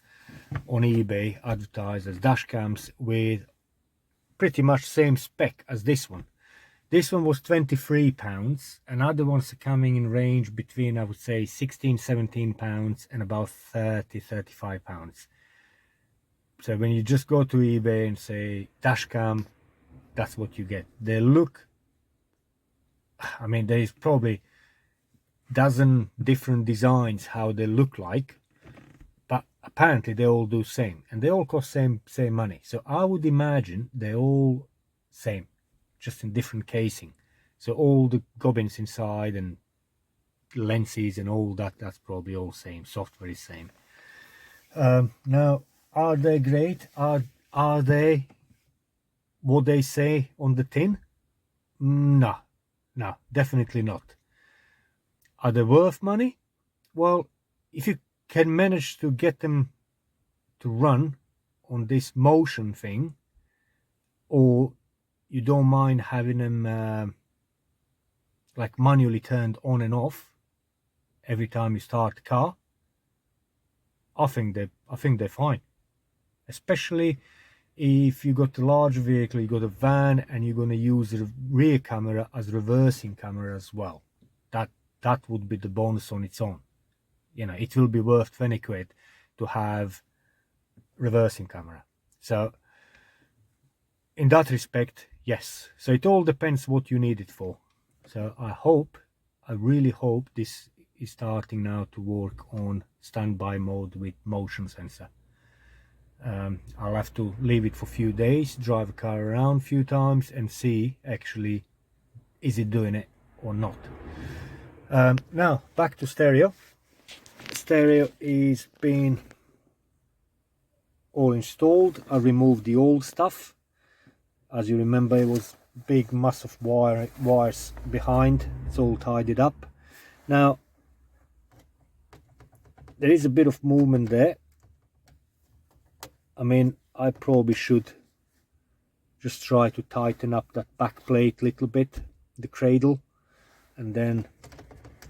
on eBay advertised as dash cams with pretty much same spec as this one. This one was £23, and other ones are coming in range between, I would say, £16-17 and about £30-35. So when you just go to eBay and say dash cam, that's what you get. They look, I mean, there's probably dozen different designs how they look like, but apparently they all do same, and they all cost same money. So I would imagine they're all same, just in different casing. So all the gubbins inside and lenses and all that, that's probably all same. Software is same. Now, are they great? Are they what they say on the tin? No, definitely not. Are they worth money? Well, if you can manage to get them to run on this motion thing, or you don't mind having them like manually turned on and off every time you start the car, I think they're fine. Especially if you got a large vehicle, you got a van, and you're going to use the rear camera as reversing camera as well. That would be the bonus on its own. You know, it will be worth 20 quid to have reversing camera. So in that respect, yes. So it all depends what you need it for. So I really hope this is starting now to work on standby mode with motion sensor. I'll have to leave it for a few days, drive the car around a few times and see actually is it doing it or not. Now back to stereo. Stereo is being all installed. I removed the old stuff. As you remember, it was big mass of wires behind. It's all tidied up. Now there is a bit of movement there. I mean, I probably should just try to tighten up that back plate a little bit, the cradle, and then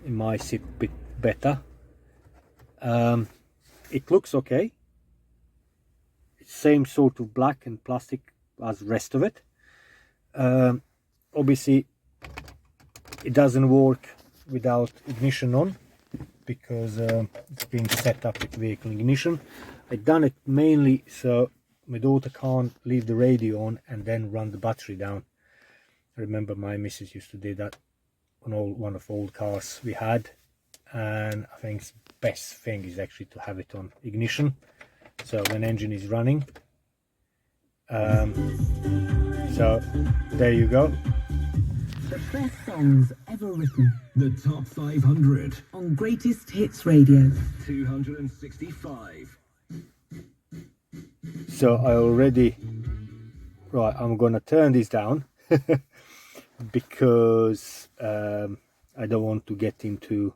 it might sit a bit better. It looks okay. It's same sort of black and plastic as the rest of it. Obviously it doesn't work without ignition on, because it's been set up with vehicle ignition. I've done it mainly so my daughter can't leave the radio on and then run the battery down. I remember my missus used to do that on one of old cars we had, and I think the best thing is actually to have it on ignition, so when engine is running. So there you go. The best songs ever written The top 500. on Greatest Hits Radio. 265. So I already, right, I'm gonna turn this down because I don't want to get into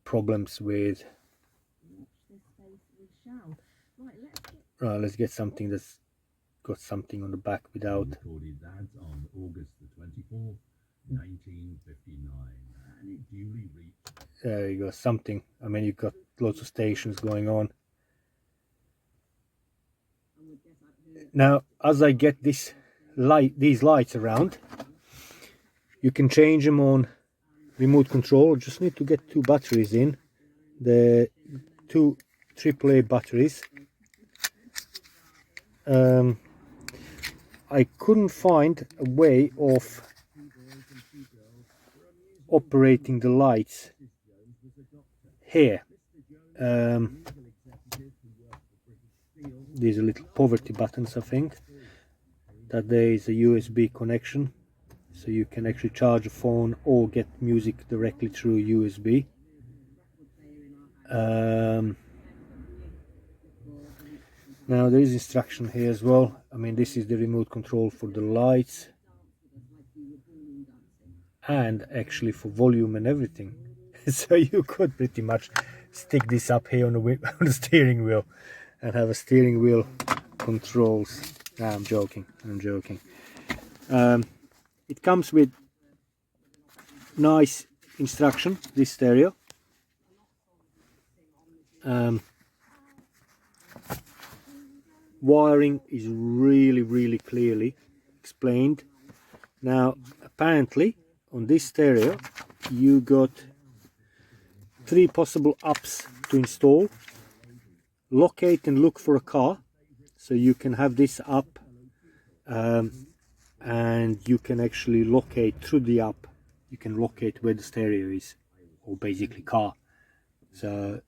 problems with. Right, let's get something that's got something on the back without. Recorded that on August the 24th, 1959, and it duly reached. There you go, something. I mean, you've got lots of stations going on. Now, as I get these lights around, You can change them on remote control. Just need to get 2 batteries in, the 2 AAA batteries. I couldn't find a way of operating the lights here. These are little poverty buttons, I think, that there is a USB connection, so you can actually charge a phone or get music directly through USB. Now there is instruction here as well. I mean, this is the remote control for the lights and actually for volume and everything. So you could pretty much stick this up here on the steering wheel and have a steering wheel controls. Nah, I'm joking. It comes with nice instruction, this stereo. Wiring is really clearly explained. Now apparently on this stereo you got 3 possible apps to install. Locate and look for a car, so you can have this app and you can actually locate through the app. You can locate where the stereo is, or basically car. So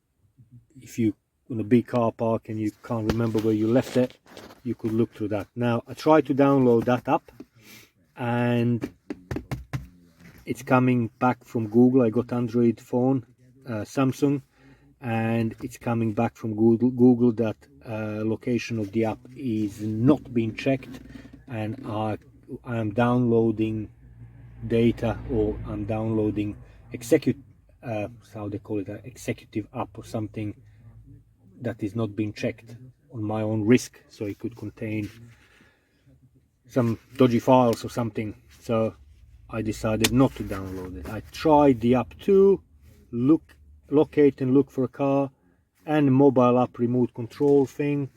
if you on a big car park and you can't remember where you left it, you could look through that. Now I tried to download that app and it's coming back from Google. I got Android phone, Samsung, and it's coming back from Google that location of the app is not being checked, and I am downloading data, or I'm downloading how they call it, an executive app or something that is not being checked on my own risk, so it could contain some dodgy files or something. So I decided not to download it. I tried the app too, locate and look for a car, and mobile app remote control thing,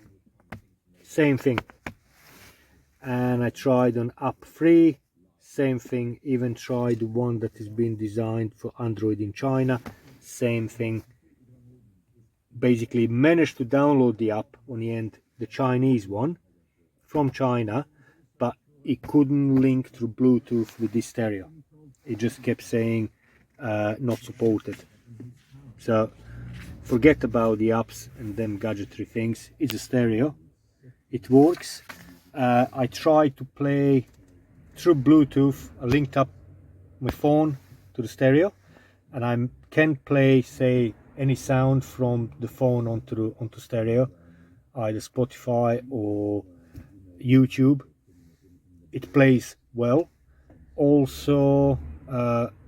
same thing. And I tried on app 3, same thing. Even tried the one that is being designed for Android in China, same thing. Basically managed to download the app on the end, the Chinese one from China, but it couldn't link through Bluetooth with this stereo. It just kept saying not supported. So forget about the apps and them gadgetry things. It's a stereo, it works. I tried to play through Bluetooth. I linked up my phone to the stereo, and I can play, say, any sound from the phone onto stereo, either Spotify or YouTube. It plays well. Also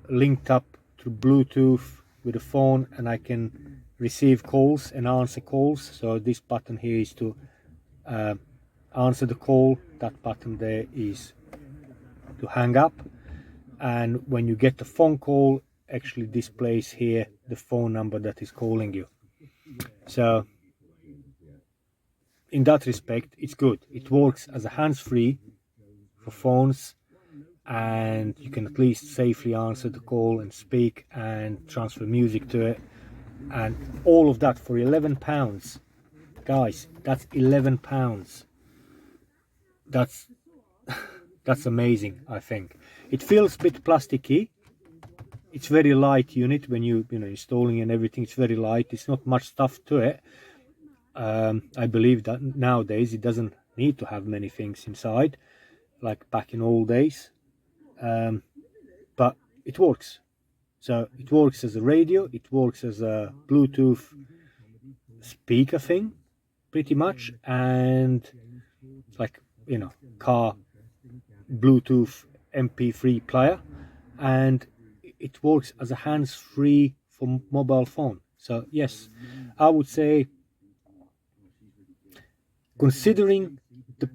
linked up to Bluetooth with the phone, and I can receive calls and answer calls. So this button here is to answer the call. That button there is to hang up, and when you get a phone call, actually displays here the phone number that is calling you. So in that respect, it's good. It works as a hands-free for phones, and you can at least safely answer the call and speak and transfer music to it, and all of that for £11. Guys, that's £11. That's amazing. I think it feels a bit plasticky. It's very light unit when you know installing and everything. It's very light. It's not much stuff to it. I believe that nowadays it doesn't need to have many things inside, like back in old days. But it works. So it works as a radio. It works as a Bluetooth speaker thing, pretty much, and like car Bluetooth MP3 player, and it works as a hands-free for mobile phone. So yes, I would say, considering the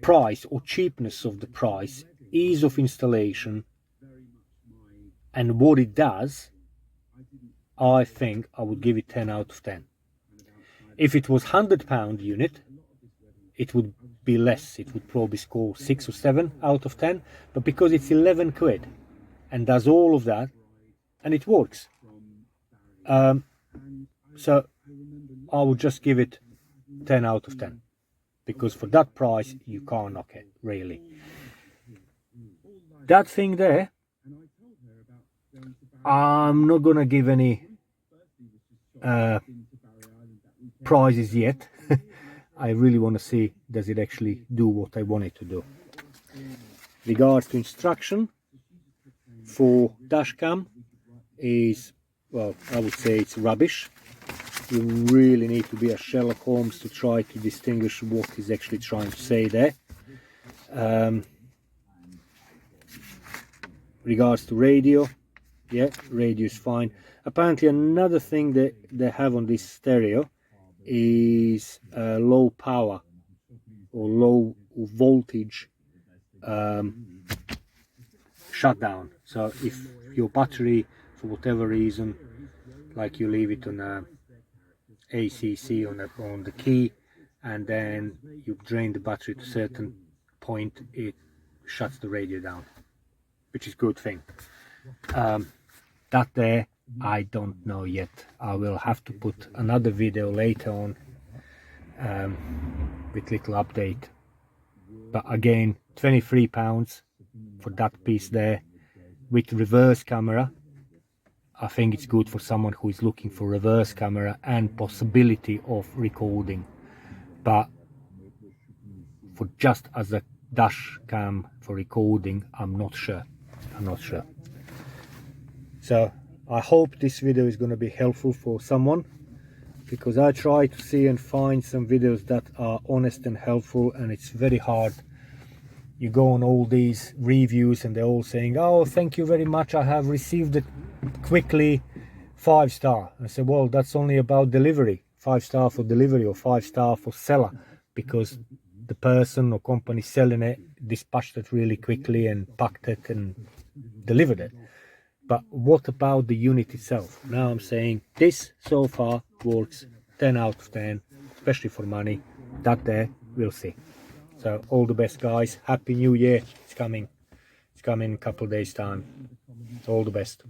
price or cheapness of the price, ease of installation, and what it does, I think I would give it 10 out of 10. If it was £100 unit, it would be less. It would probably score 6 or 7 out of 10, but because it's 11 quid, and does all of that, and it works. So I would just give it 10 out of 10, because for that price you can't knock it, really. That thing there, I'm not gonna give any prizes yet. I really want to see, does it actually do what I want it to do. Regards to instruction for dashcam is, well, I would say it's rubbish. You really need to be a Sherlock Holmes to try to distinguish what he's actually trying to say there. Regards to radio, yeah, radio is fine. Apparently another thing that they have on this stereo is low power or low voltage shutdown. So if your battery, for whatever reason, like you leave it on ACC on the key, and then you drain the battery to a certain point, it shuts the radio down, which is a good thing. That there, I don't know yet. I will have to put another video later on with little update. But again, £23 for that piece there with reverse camera. I think it's good for someone who is looking for reverse camera and possibility of recording. But for just as a dash cam for recording, I'm not sure. So I hope this video is going to be helpful for someone, because I try to see and find some videos that are honest and helpful, and it's very hard. You go on all these reviews and they're all saying, oh, thank you very much, I have received it quickly, 5-star. I said, well, that's only about delivery, 5-star for delivery or 5-star for seller, because the person or company selling it dispatched it really quickly and packed it and delivered it. But what about the unit itself? Now I'm saying this so far works 10 out of 10, especially for money. That there, we'll see. So all the best, guys. Happy New Year. It's coming in a couple of days time. All the best.